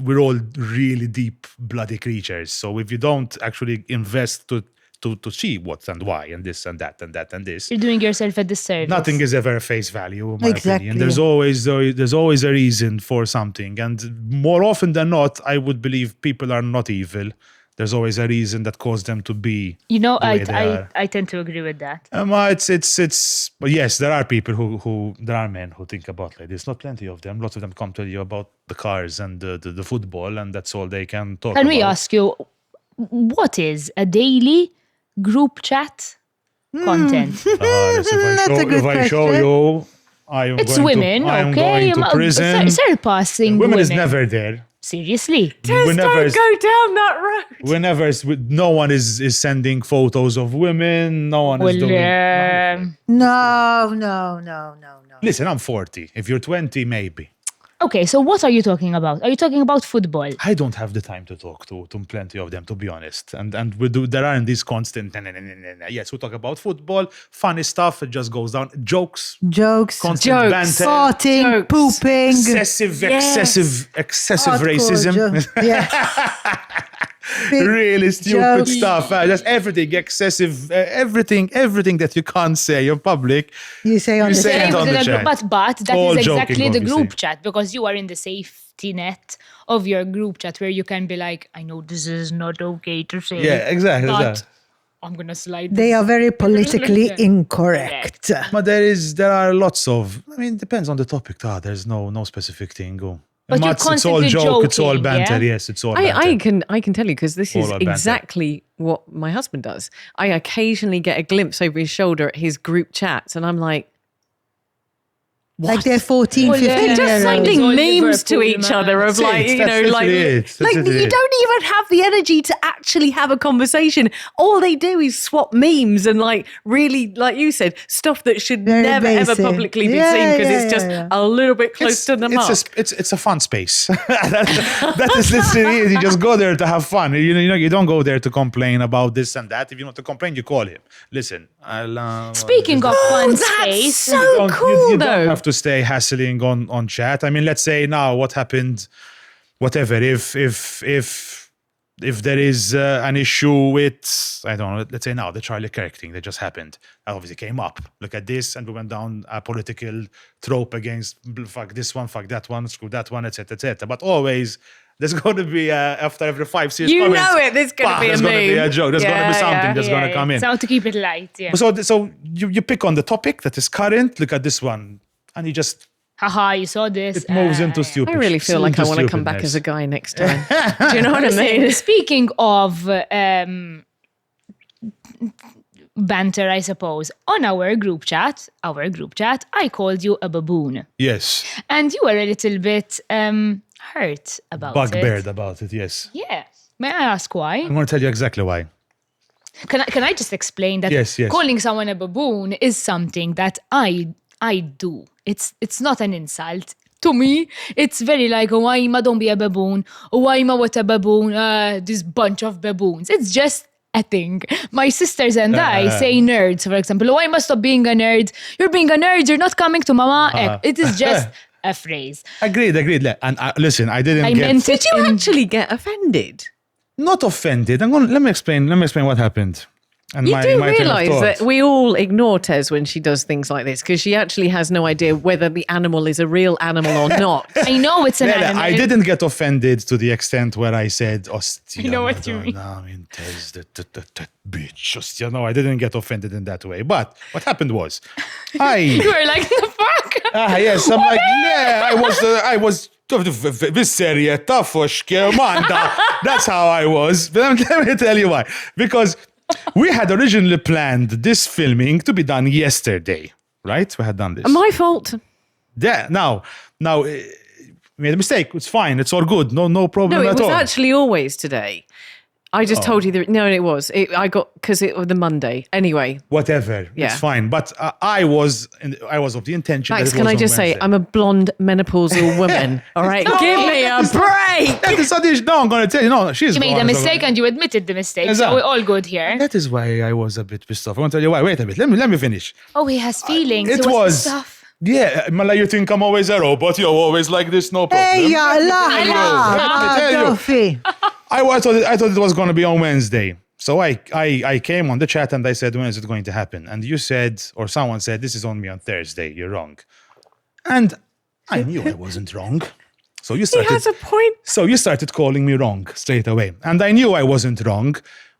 we're all really deep bloody creatures. So if you don't actually invest to to see what and why and this and that and that and this. You're doing yourself a disservice. Nothing is ever face value, in my Exactly. opinion. There's always a reason for something, and more often than not, I would believe people are not evil. There's always a reason that caused them to be. You know, the way they are. I tend to agree with that. It's. But yes, there are people who there are men who think about like this. Not plenty of them. Lots of them come tell you about the cars and the football, and that's all they can talk about. Can we ask you, what is a daily group chat content? If I show you, I am It's going women, to, I am okay? going to prison. Surpassing Women is never there. Seriously. Just Whenever don't go down that road. Whenever no one is sending photos of women, no one is doing. No. Listen, I'm 40. If you're 20, maybe. Okay, so what are you talking about? Are you talking about football? I don't have the time to talk to plenty of them, to be honest. And there aren't these constant. Yes, we talk about football, funny stuff. It just goes down. Jokes, constant banter, farting, pooping, excessive hardcore racism. Yeah. Really stupid jokes. stuff. Just everything excessive. Everything that you can't say in public. You say on the say chat. it on the chat. But that All is joking, exactly the obviously. group chat, because you are in the safety net of your group chat where you can be like, I know this is not okay to say. Yeah, exactly. But I'm gonna slide. They are very politically Yeah. incorrect. But there are lots of. I mean, it depends on the topic. There's no specific thing. But you're It's all constantly joke. It's all joking, banter. yeah? Yes, it's all banter. I can tell you because this All is about banter. exactly what my husband does. I occasionally get a glimpse over his shoulder at his group chats, and I'm like, Like they're 14, Well, 15 yeah. they're just years old. sending All memes to Liverpool, each man. other of That's like, it. you know, That's like, literally it. That's like literally you it. don't even have the energy to actually have a conversation. All they do is swap memes and like really, like you said, stuff that should Very never ever basic. publicly be Yeah, seen because yeah, it's just yeah. a little bit close to the mark. It's a fun space. that is literally it. You just go there to have fun. You don't go there to complain about this and that. If you want to complain, you call him. Listen, Speaking of fun that's space, so cool you though. don't have to stay hassling on chat. I mean, let's say now what happened, whatever. If there is an issue with, I don't know, let's say now the Charlie Kirk thing that just happened, that obviously came up. Look at this, and we went down a political trope against fuck this one, fuck that one, screw that one, etc., etc. But always there's going to be after every 5 series. You comments, know it. There's going to be a there's meme. going to be a joke. There's going to be something that's going to come in. So to keep it light, yeah. So you pick on the topic that is current. Look at this one, and you just Haha, you saw this. it moves into yeah. stupid. I really feel like I want to come back as a guy next time. Do you know what I mean? Speaking of banter, I suppose, on our group chat, I called you a baboon. Yes, And you were a little bit hurt about bugbeared it. about it. Yes, Yeah. May I ask why? I'm going to tell you exactly why. Can I just explain that Yes, yes. calling someone a baboon is something that I do. It's not an insult. To me, it's very like, oh, why ma don't be a baboon? Oh, why ma what a baboon? This bunch of baboons. It's just a thing. My sisters and I say nerds, for example. Oh, why must stop being a nerd? You're being a nerd. You're not coming to mama. It is just a phrase. Agreed. And listen, I didn't I get meant Did you actually get offended? not offended. Let me explain what happened. And You my do train of realise thought. that we all ignore Tez when she does things like this because she actually has no idea whether the animal is a real animal or not. I know it's an animal. I didn't get offended to the extent where I said, "Ostia, You know what you mean. No, I mean, Tez, that bitch." Ostia, no, I didn't get offended in that way. But what happened was, You were like, the fuck? yes, I'm like, yeah, I was. Viserieta foshke manda. That's how I was. But let me tell you why. Because we had originally planned this filming to be done yesterday, right? We had done this. My fault. Yeah. Now, we made a mistake. It's fine. It's all good. No problem No, it at was all. actually always today. I just told you no, it was. I got because it was the Monday. Anyway, Whatever. Yeah. It's fine. But I was of the intention. Max, that it can was I on just say Wednesday. I'm a blonde menopausal woman. All right, give me a break. That is no, I'm going to tell you. No, she's You made a mistake and you admitted the mistake. So Exactly. we're all good here. That is why I was a bit pissed off. I want to tell you why. Wait a bit. Let me finish. Oh, he has feelings. It He was. stuff. Yeah, Mala, you think I'm always a robot? You're always like this, no problem. Hey, ya Let me Allah, tell you. Duffy. I thought it was going to be on Wednesday. So I came on the chat and I said, when is it going to happen? And you said, or someone said, this is on me on Thursday. You're wrong. And I knew I wasn't wrong. So you started, He has a point. So you started calling me wrong straight away. And I knew I wasn't wrong.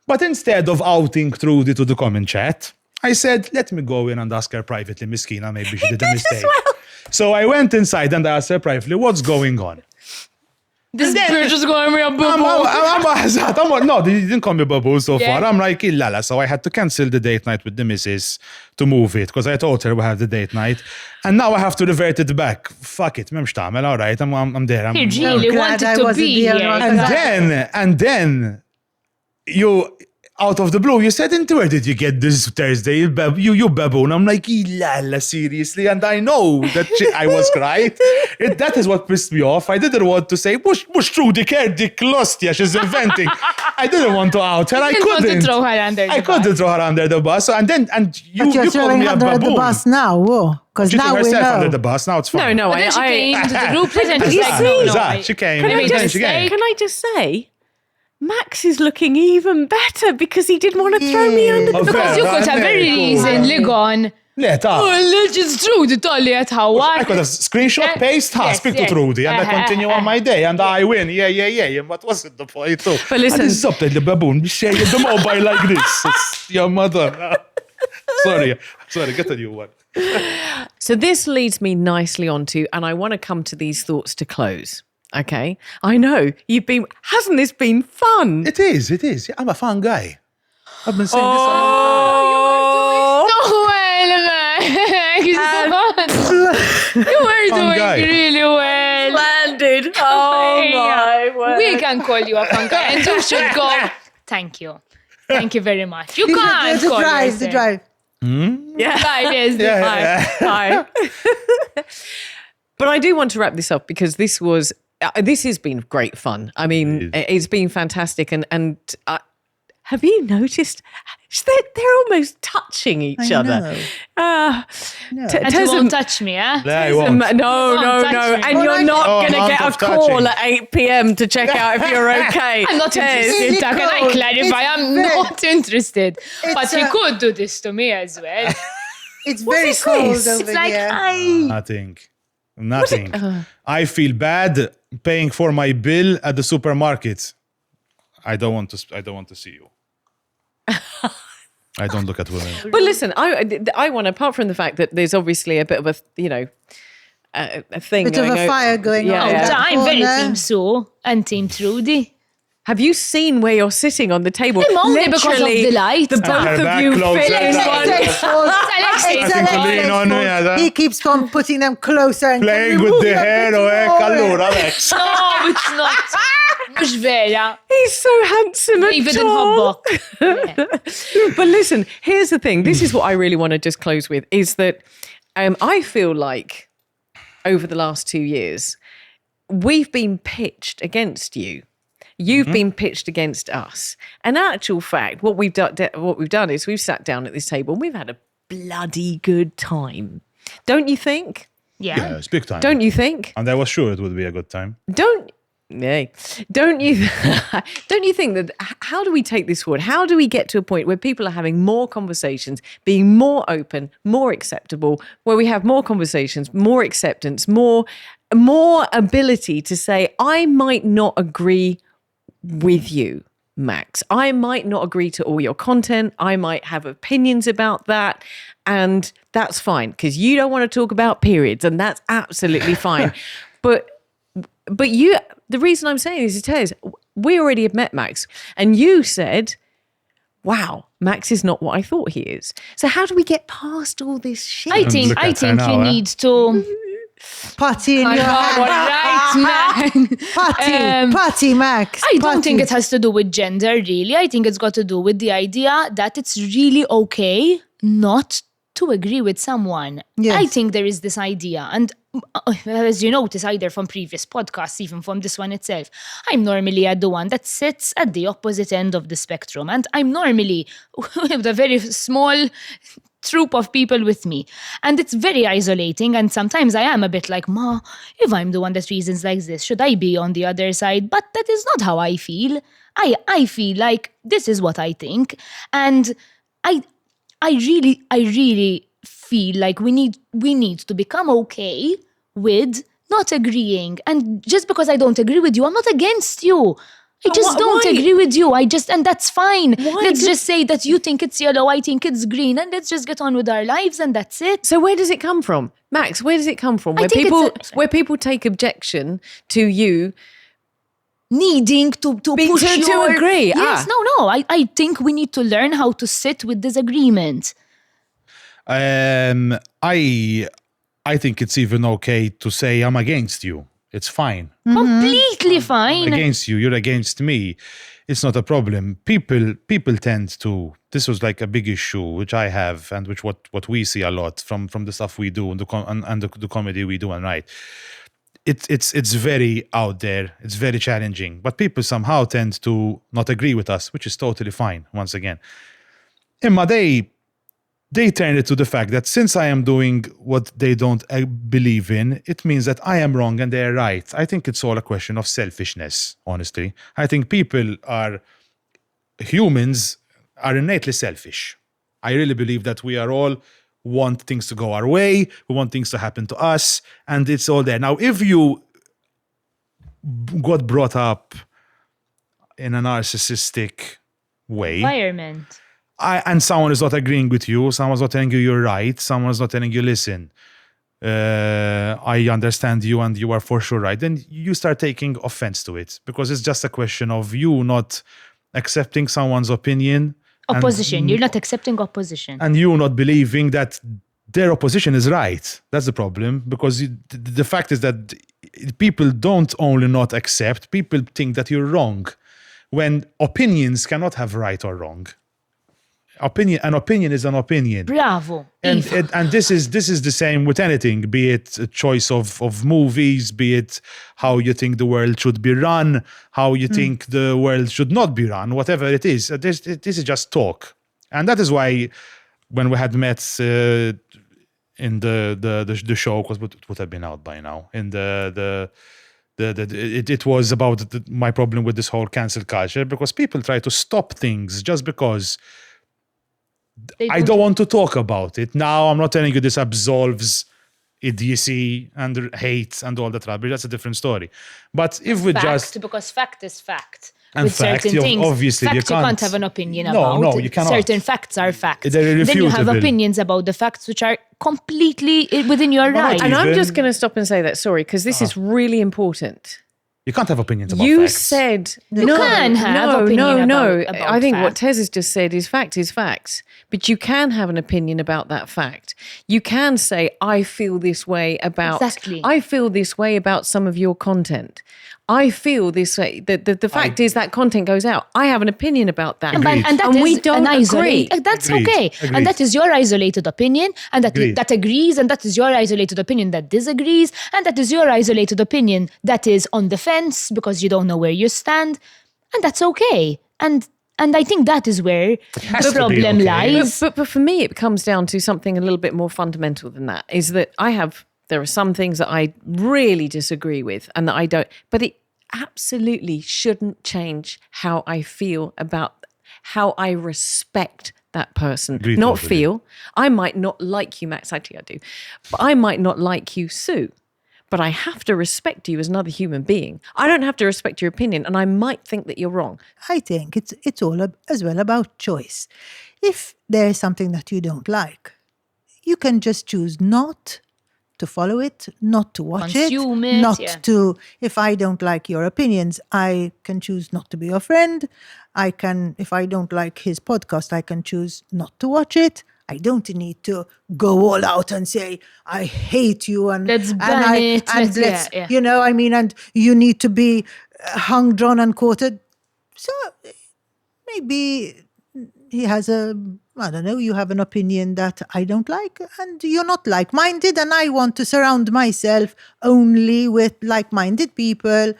But instead of outing Trudy to the comment chat, I said, let me go in and ask her privately, Miskina, maybe she did a mistake. So I went inside and asked her privately, what's going on? This bitch is going me a boo. No, they didn't call me Baboon so Yeah. far. I'm like, illala. So I had to cancel the date night with the missus to move it because I told her we have the date night. And now I have to revert it back. Fuck it, memx tamel, all right, I'm there. He So really glad I wanted to wasn't be there. here. And then you, out of the blue, you said, "Into where did you get this Thursday? You baboon." I'm like, "Ilala, seriously?" And I know that I was right. That is what pissed me off. I didn't want to say, "Mux Trudy kerdik lostja, she's inventing." I didn't want to out her. I didn't want to couldn't. throw her under the I couldn't bus. throw her under the bus. And then you But you're called throwing me a under the baboon. bus now, because She threw now we herself under know. the bus. Now it's fine. No, But then she came to the group and you she's like, see? no, no, Exactly. She came. Can I and then just she came. Can I just say, Max is looking even better because he didn't want to throw me under the Oh, bus. Because you could have very easily gone, Le, ta. let's just throw the tolly at I Howard. could have screenshot, paste, Yes, speak to yes. Trudy, and I continue on my day, and I win. Yeah. What was it the point too? But listen- And this is up to the baboon. Share the mobile like this. Your mother. Sorry, get a new one. So this leads me nicely onto, and I want to come to these thoughts to close. Okay, I know hasn't this been fun? It is. Yeah, I'm a fun guy. I've been saying Oh, So well, Max. You were Fun guy. doing really well. landed. Oh Yeah. my word. We can call you a fun guy, and you should go. Thank you. Thank you very much. You can't call The drive. Yeah. Right, yes. Hi. But I do want to wrap this up because this has been great fun. I mean, it's been fantastic. And have you noticed they're almost touching each I other? know. And you won't touch me, eh? Yeah, I won't. No. touch me. And you're not Oh, going to month get a of call touching. at 8 p.m. to check out if you're okay. I'm not Tez. interested. Can I cold. clarify? It's I'm very- not interested. But It's he a- could do this to me as well. It's very is cold this? over It's like, here. Nothing. I feel bad paying for my bill at the supermarket. I don't want to see you. I don't look at women. But listen, I want, apart from the fact that there's obviously a bit of a thing Bit of going a on. fire going Yeah, on. yeah. that I'm very corner. Team Sue and Team Trudy. Have you seen where you're sitting on the table? I'm only because of Literally, the light. The Her both of back you closer. fit in It's one. Alex's fault. Alexis. It's I think Alex's lean on me, fault. yeah. He keeps on putting them closer and Playing can we with move the them hair, a bit oh, more? allora, Alex. No, it's not. Mux vera. He's so handsome and David tall. and Hobbock. But listen, here's the thing. This is what I really want to just close with, is that I feel like over the last 2 years, we've been pitched against you. You've been pitched against us. And in actual fact, what we've done is we've sat down at this table and we've had a bloody good time. Don't you think? Yeah, it's big time. Don't you think? And I was sure it would be a good time. Don't you think that, how do we take this forward? How do we get to a point where people are having more conversations, being more open, more acceptable, where we have more conversations, more acceptance, more ability to say, I might not agree with you, Max. I might not agree to all your content. I might have opinions about that. And that's fine, because you don't want to talk about periods, and that's absolutely fine. But you, the reason I'm saying this is, Tez, we already have met Max, and you said, wow, Max is not what I thought he is. So how do we get past all this shit? I think Look at her you now, need to. Putty in your hand. Right, man. Putty, Max. I don't Putty. think it has to do with gender, really. I think it's got to do with the idea that it's really okay not to agree with someone. Yes. I think there is this idea, and as you notice, either from previous podcasts, even from this one itself, I'm normally the one that sits at the opposite end of the spectrum, and I'm normally with a very small troop of people with me. And it's very isolating. And sometimes I am a bit like, Ma, if I'm the one that reasons like this, should I be on the other side? But that is not how I feel. I feel like this is what I think. And I really feel like we need to become okay with not agreeing. And just because I don't agree with you, I'm not against you. I just don't agree with you. And that's fine. Let's just say that you think it's yellow, I think it's green, and let's just get on with our lives, and that's it. So where does it come from? Max, where does it come from? Where people take objection to you needing to push to agree. Yes, no. I think we need to learn how to sit with disagreement. I think it's even okay to say I'm against you. It's fine. Completely fine. Against you, you're against me. It's not a problem. People tend to. This was like a big issue which I have, and which what we see a lot from the stuff we do and the comedy we do and write. It's very out there. It's very challenging. But people somehow tend to not agree with us, which is totally fine. Once again, Imma they turn it to the fact that since I am doing what they don't believe in, it means that I am wrong and they're right. I think it's all a question of selfishness, honestly. I think humans are innately selfish. I really believe that we are all want things to go our way, we want things to happen to us, and it's all there. Now, if you got brought up in a narcissistic way, environment, and someone is not agreeing with you, someone's not telling you you're right, someone's not telling you, listen, I understand you and you are for sure right, then you start taking offense to it, because it's just a question of you not accepting someone's opinion. Opposition. You're not accepting opposition. And you not believing that their opposition is right. That's the problem, because the fact is that people don't only not accept, people think that you're wrong, when opinions cannot have right or wrong. An opinion is an opinion. Bravo. And this is the same with anything, be it a choice of movies, be it how you think the world should be run, how you think the world should not be run, whatever it is. This is just talk. And that is why when we had met in the show, because it would have been out by now, in it was about my problem with this whole cancel culture, because people try to stop things just because I don't want to talk about it. Now, I'm not telling you this absolves idiocy and hate and all that rubbish. That's a different story. But if we because fact is fact. And with fact, certain things, obviously fact you can't can't have an opinion about. No, you cannot. Certain facts are facts. They're Then you have irrefutable. opinions about the facts which are completely within your right. And I'm just going to stop and say that, sorry, because this is really important. You can't have opinions about You facts. said You can have opinion no. about I think what facts. Tez has just said is fact, but you can have an opinion about that fact. You can say, I feel this way about. Exactly. I feel this way about some of your content. I feel this way. The fact is that content goes out. I have an opinion about that, Agreed. And that and is we don't an agree. That's Agreed. okay. Agreed. And that is your isolated opinion, and Agreed. that agrees, and that is your isolated opinion that disagrees, and that is your isolated opinion that is on the fence because you don't know where you stand, and that's okay. And I think that is where has the to be problem okay. lies. But for me, it comes down to something a little bit more fundamental than that. Is that there are some things that I really disagree with, and that I don't. But it absolutely shouldn't change how I feel about how I respect that person. Agreed, not totally. feel. I might not like you, Max. Actually, I do. But I might not like you, Sue. But I have to respect you as another human being. I don't have to respect your opinion, and I might think that you're wrong. I think it's all as well about choice. If there is something that you don't like, you can just choose not to follow it, not to watch Consume it, not yeah. to. If I don't like your opinions, I can choose not to be your friend. If I don't like his podcast, I can choose not to watch it. I don't need to go all out and say, I hate you. And Let's and ban it. And Let's- yeah. you know, I mean, and you need to be hung, drawn, and quartered. So maybe he has you have an opinion that I don't like, and you're not like-minded, and I want to surround myself only with like-minded people.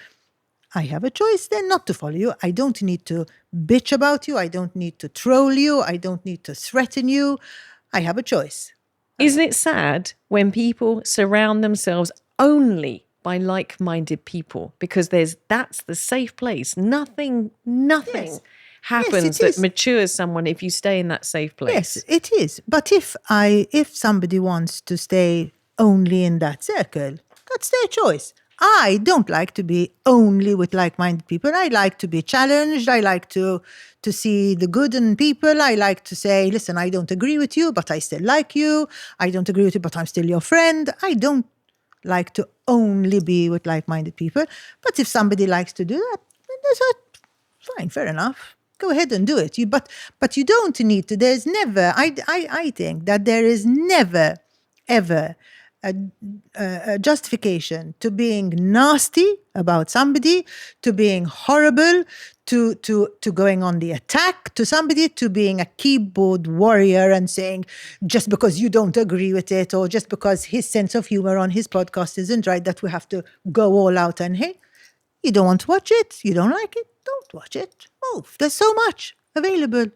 I have a choice then not to follow you. I don't need to bitch about you. I don't need to troll you. I don't need to threaten you. I have a choice. Isn't it sad when people surround themselves only by like-minded people? Because that's the safe place. Nothing Yes. happens Yes, it that is. matures someone if you stay in that safe place. Yes, it is. But if somebody wants to stay only in that circle, that's their choice. I don't like to be only with like-minded people. I like to be challenged. I like to see the good in people. I like to say, listen, I don't agree with you, but I still like you. I don't agree with you, but I'm still your friend. I don't like to only be with like-minded people. But if somebody likes to do that, then fine, fair enough. Go ahead and do it. But you don't need to. There's never. I think that there is never, ever a justification to being nasty about somebody, to being horrible, to going on the attack to somebody, to being a keyboard warrior and saying just because you don't agree with it or just because his sense of humor on his podcast isn't right that we have to go all out and hey, you don't want to watch it, you don't like it, don't watch it. Oh, there's so much available.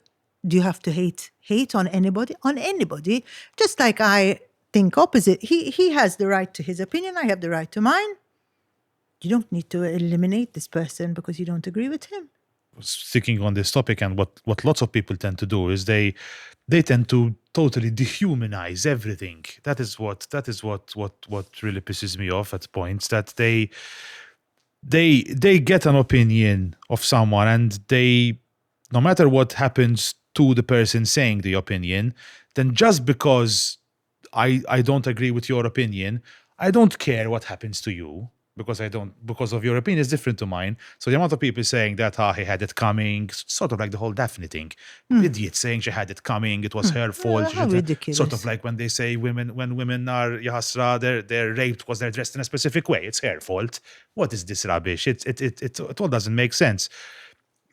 Do you have to hate on anybody? On anybody? Just like I think opposite. He has the right to his opinion. I have the right to mine. You don't need to eliminate this person because you don't agree with him. Sticking on this topic, and what lots of people tend to do is they tend to totally dehumanize everything. That is what really pisses me off at points, that they get an opinion of someone and they, no matter what happens to the person saying the opinion, then just because I don't agree with your opinion, I don't care what happens to you because of your opinion is different to mine. So the amount of people saying that he had it coming, sort of like the whole Daphne thing. Idiots saying she had it coming, it was her fault. How ridiculous. Sort of like when they say when women are yahasra, they're raped because they're dressed in a specific way. It's her fault. What is this rubbish? It all doesn't make sense.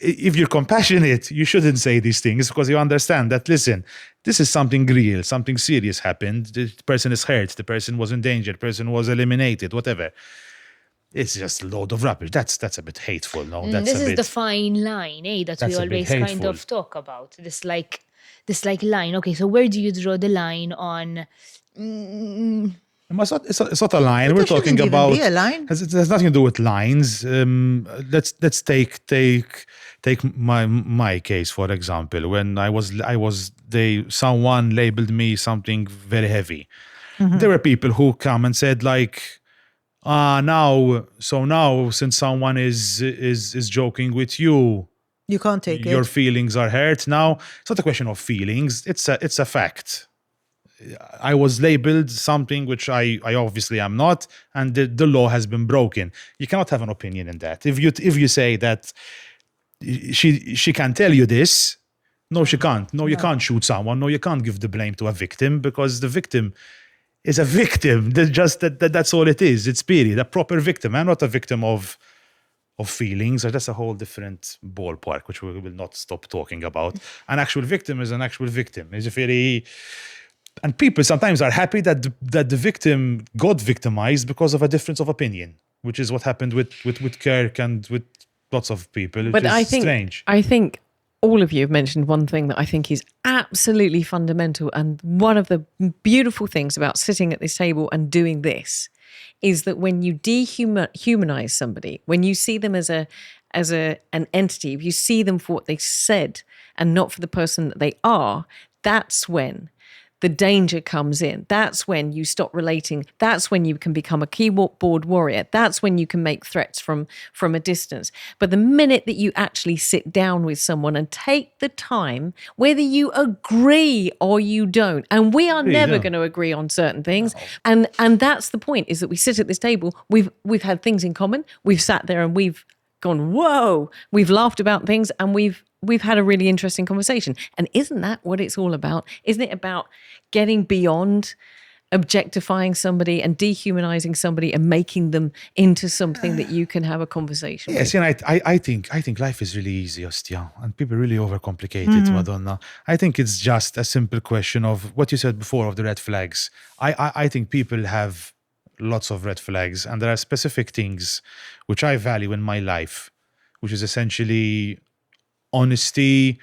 If you're compassionate, you shouldn't say these things because you understand that, listen, this is something real, something serious happened. The person is hurt, the person was in danger, the person was eliminated, whatever. It's just a load of rubbish. That's a bit hateful, no? This is the fine line, that we That's a bit always kind hateful. of talk about. This like line. Okay, so where do you draw the line on? It's not a line. But We're there talking shouldn't even about. be a line. It has nothing to do with lines. Let's take my case for example. When someone labeled me something very heavy. There were people who come and said like, now since someone is joking with you, You can't take your it. feelings are hurt. Now it's not a question of feelings. It's a fact. I was labeled something which I obviously am not, and the law has been broken. You cannot have an opinion in that. If you say that she can tell you this, no, she can't. No, you can't shoot someone. No, you can't give the blame to a victim because the victim is a victim. That's all it is. It's period. A proper victim. I'm not a victim of feelings. That's a whole different ballpark, which we will not stop talking about. An actual victim is an actual victim. It's a very... And people sometimes are happy that the victim got victimized because of a difference of opinion, which is what happened with Kirk and with lots of people. Which But is I think strange. all of you have mentioned one thing that I think is absolutely fundamental, and one of the beautiful things about sitting at this table and doing this is that when you dehumanize somebody, when you see them as an entity, if you see them for what they said and not for the person that they are, that's when the danger comes in. That's when you stop relating. That's when you can become a keyboard warrior. That's when you can make threats from a distance. But the minute that you actually sit down with someone and take the time, whether you agree or you don't, and we are never going to agree on certain things, and that's the point, is that we sit at this table, we've had things in common, we've sat there and we've gone, whoa, we've laughed about things, and we've had a really interesting conversation. And isn't that what it's all about? Isn't it about getting beyond objectifying somebody and dehumanizing somebody and making them into something that you can have a conversation with? Yes, and I think life is really easy, Ostia, and people really overcomplicate it, Madonna. I think it's just a simple question of what you said before of the red flags. I think people have lots of red flags, and there are specific things which I value in my life, which is essentially honesty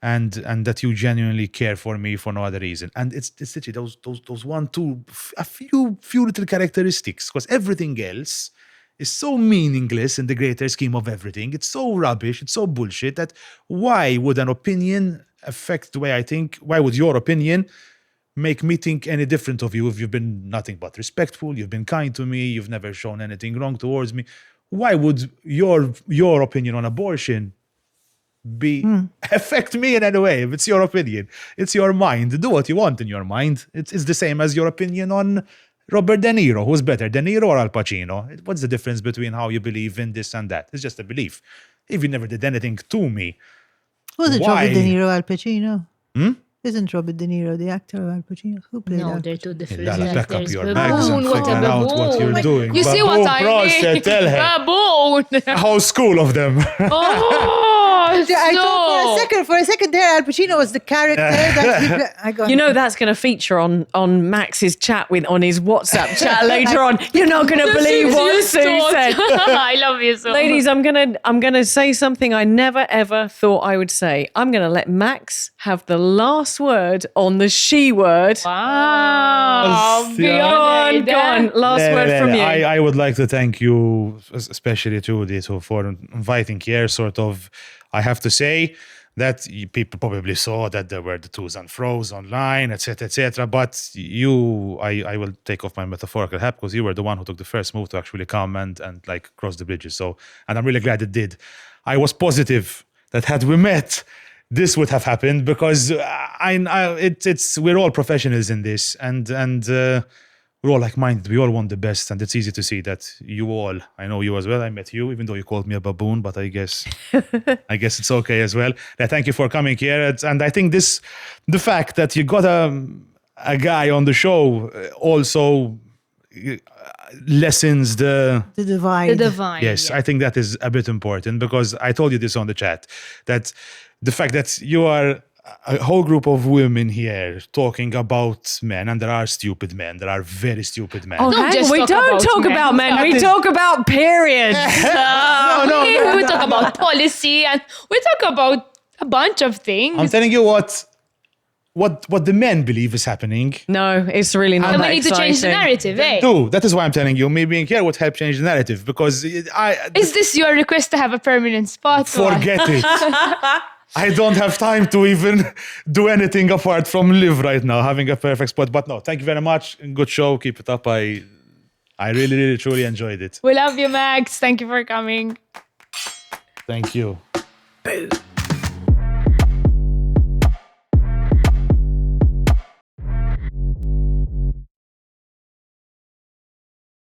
and that you genuinely care for me for no other reason. And it's literally those one, two, a few little characteristics, because everything else is so meaningless in the greater scheme of everything. It's so rubbish, it's so bullshit that why would an opinion affect the way I think? Why would your opinion make me think any different of you if you've been nothing but respectful, you've been kind to me, you've never shown anything wrong towards me? Why would your opinion on abortion affect me in any way? If it's your opinion, it's your mind. Do what you want in your mind. It's the same as your opinion on Robert De Niro. Who's better, De Niro or Al Pacino? What's the difference between how you believe in this and that? It's just a belief. If you never did anything to me, Wasn't why? Robert De Niro Al Pacino? Isn't Robert De Niro the actor of Al Pacino? Who played No, Al they're Pacino? two different Lala, back up actors. your Baboon, bags and what a figure out what baboon. you're doing. You see what I Prost, mean? tell her. Baboon. A whole school of them. Oh, Yeah, I no. thought for a second there, Al Pacino was the character that he played. I got You know that's going to feature on Max's chat on his WhatsApp chat later on. You're not going to believe what Sue said. I love you so Ladies, much. I'm gonna say something I never ever thought I would say. I'm gonna let Max have the last word on the she word. Wow. Go on. Last word from you. I would like to thank you, especially Trudy, for inviting here. Sort of, I have to say that people probably saw that there were the to's and fro's online, etc., etc. But I will take off my metaphorical hat because you were the one who took the first move to actually come and like cross the bridges. So, and I'm really glad it did. I was positive that had we met, this would have happened because we're all professionals in this, and we're all like-minded. We all want the best, and it's easy to see that you all. I know you as well. I met you, even though you called me a baboon, but I guess it's okay as well. Thank you for coming here, and I think the fact that you got a guy on the show also lessens the divide. The divine. Yes, yeah. I think that is a bit important because I told you this on the chat, that the fact that you are a whole group of women here talking about men, and there are stupid men, there are very stupid men. Oh, Don't hang just on, we talk don't about talk men. about men. We talk about periods. We talk about policy and we talk about a bunch of things. I'm telling you what the men believe is happening. No, it's really not and that we need to change the exciting. narrative, eh? No, that is why I'm telling you, me being here would help change the narrative because Is this your request to have a permanent spot? or- forget it. I don't have time to even do anything apart from live right now, having a perfect spot. But no, thank you very much. Good show. Keep it up. I really, really, truly enjoyed it. We love you, Max. Thank you for coming. Thank you. Boom.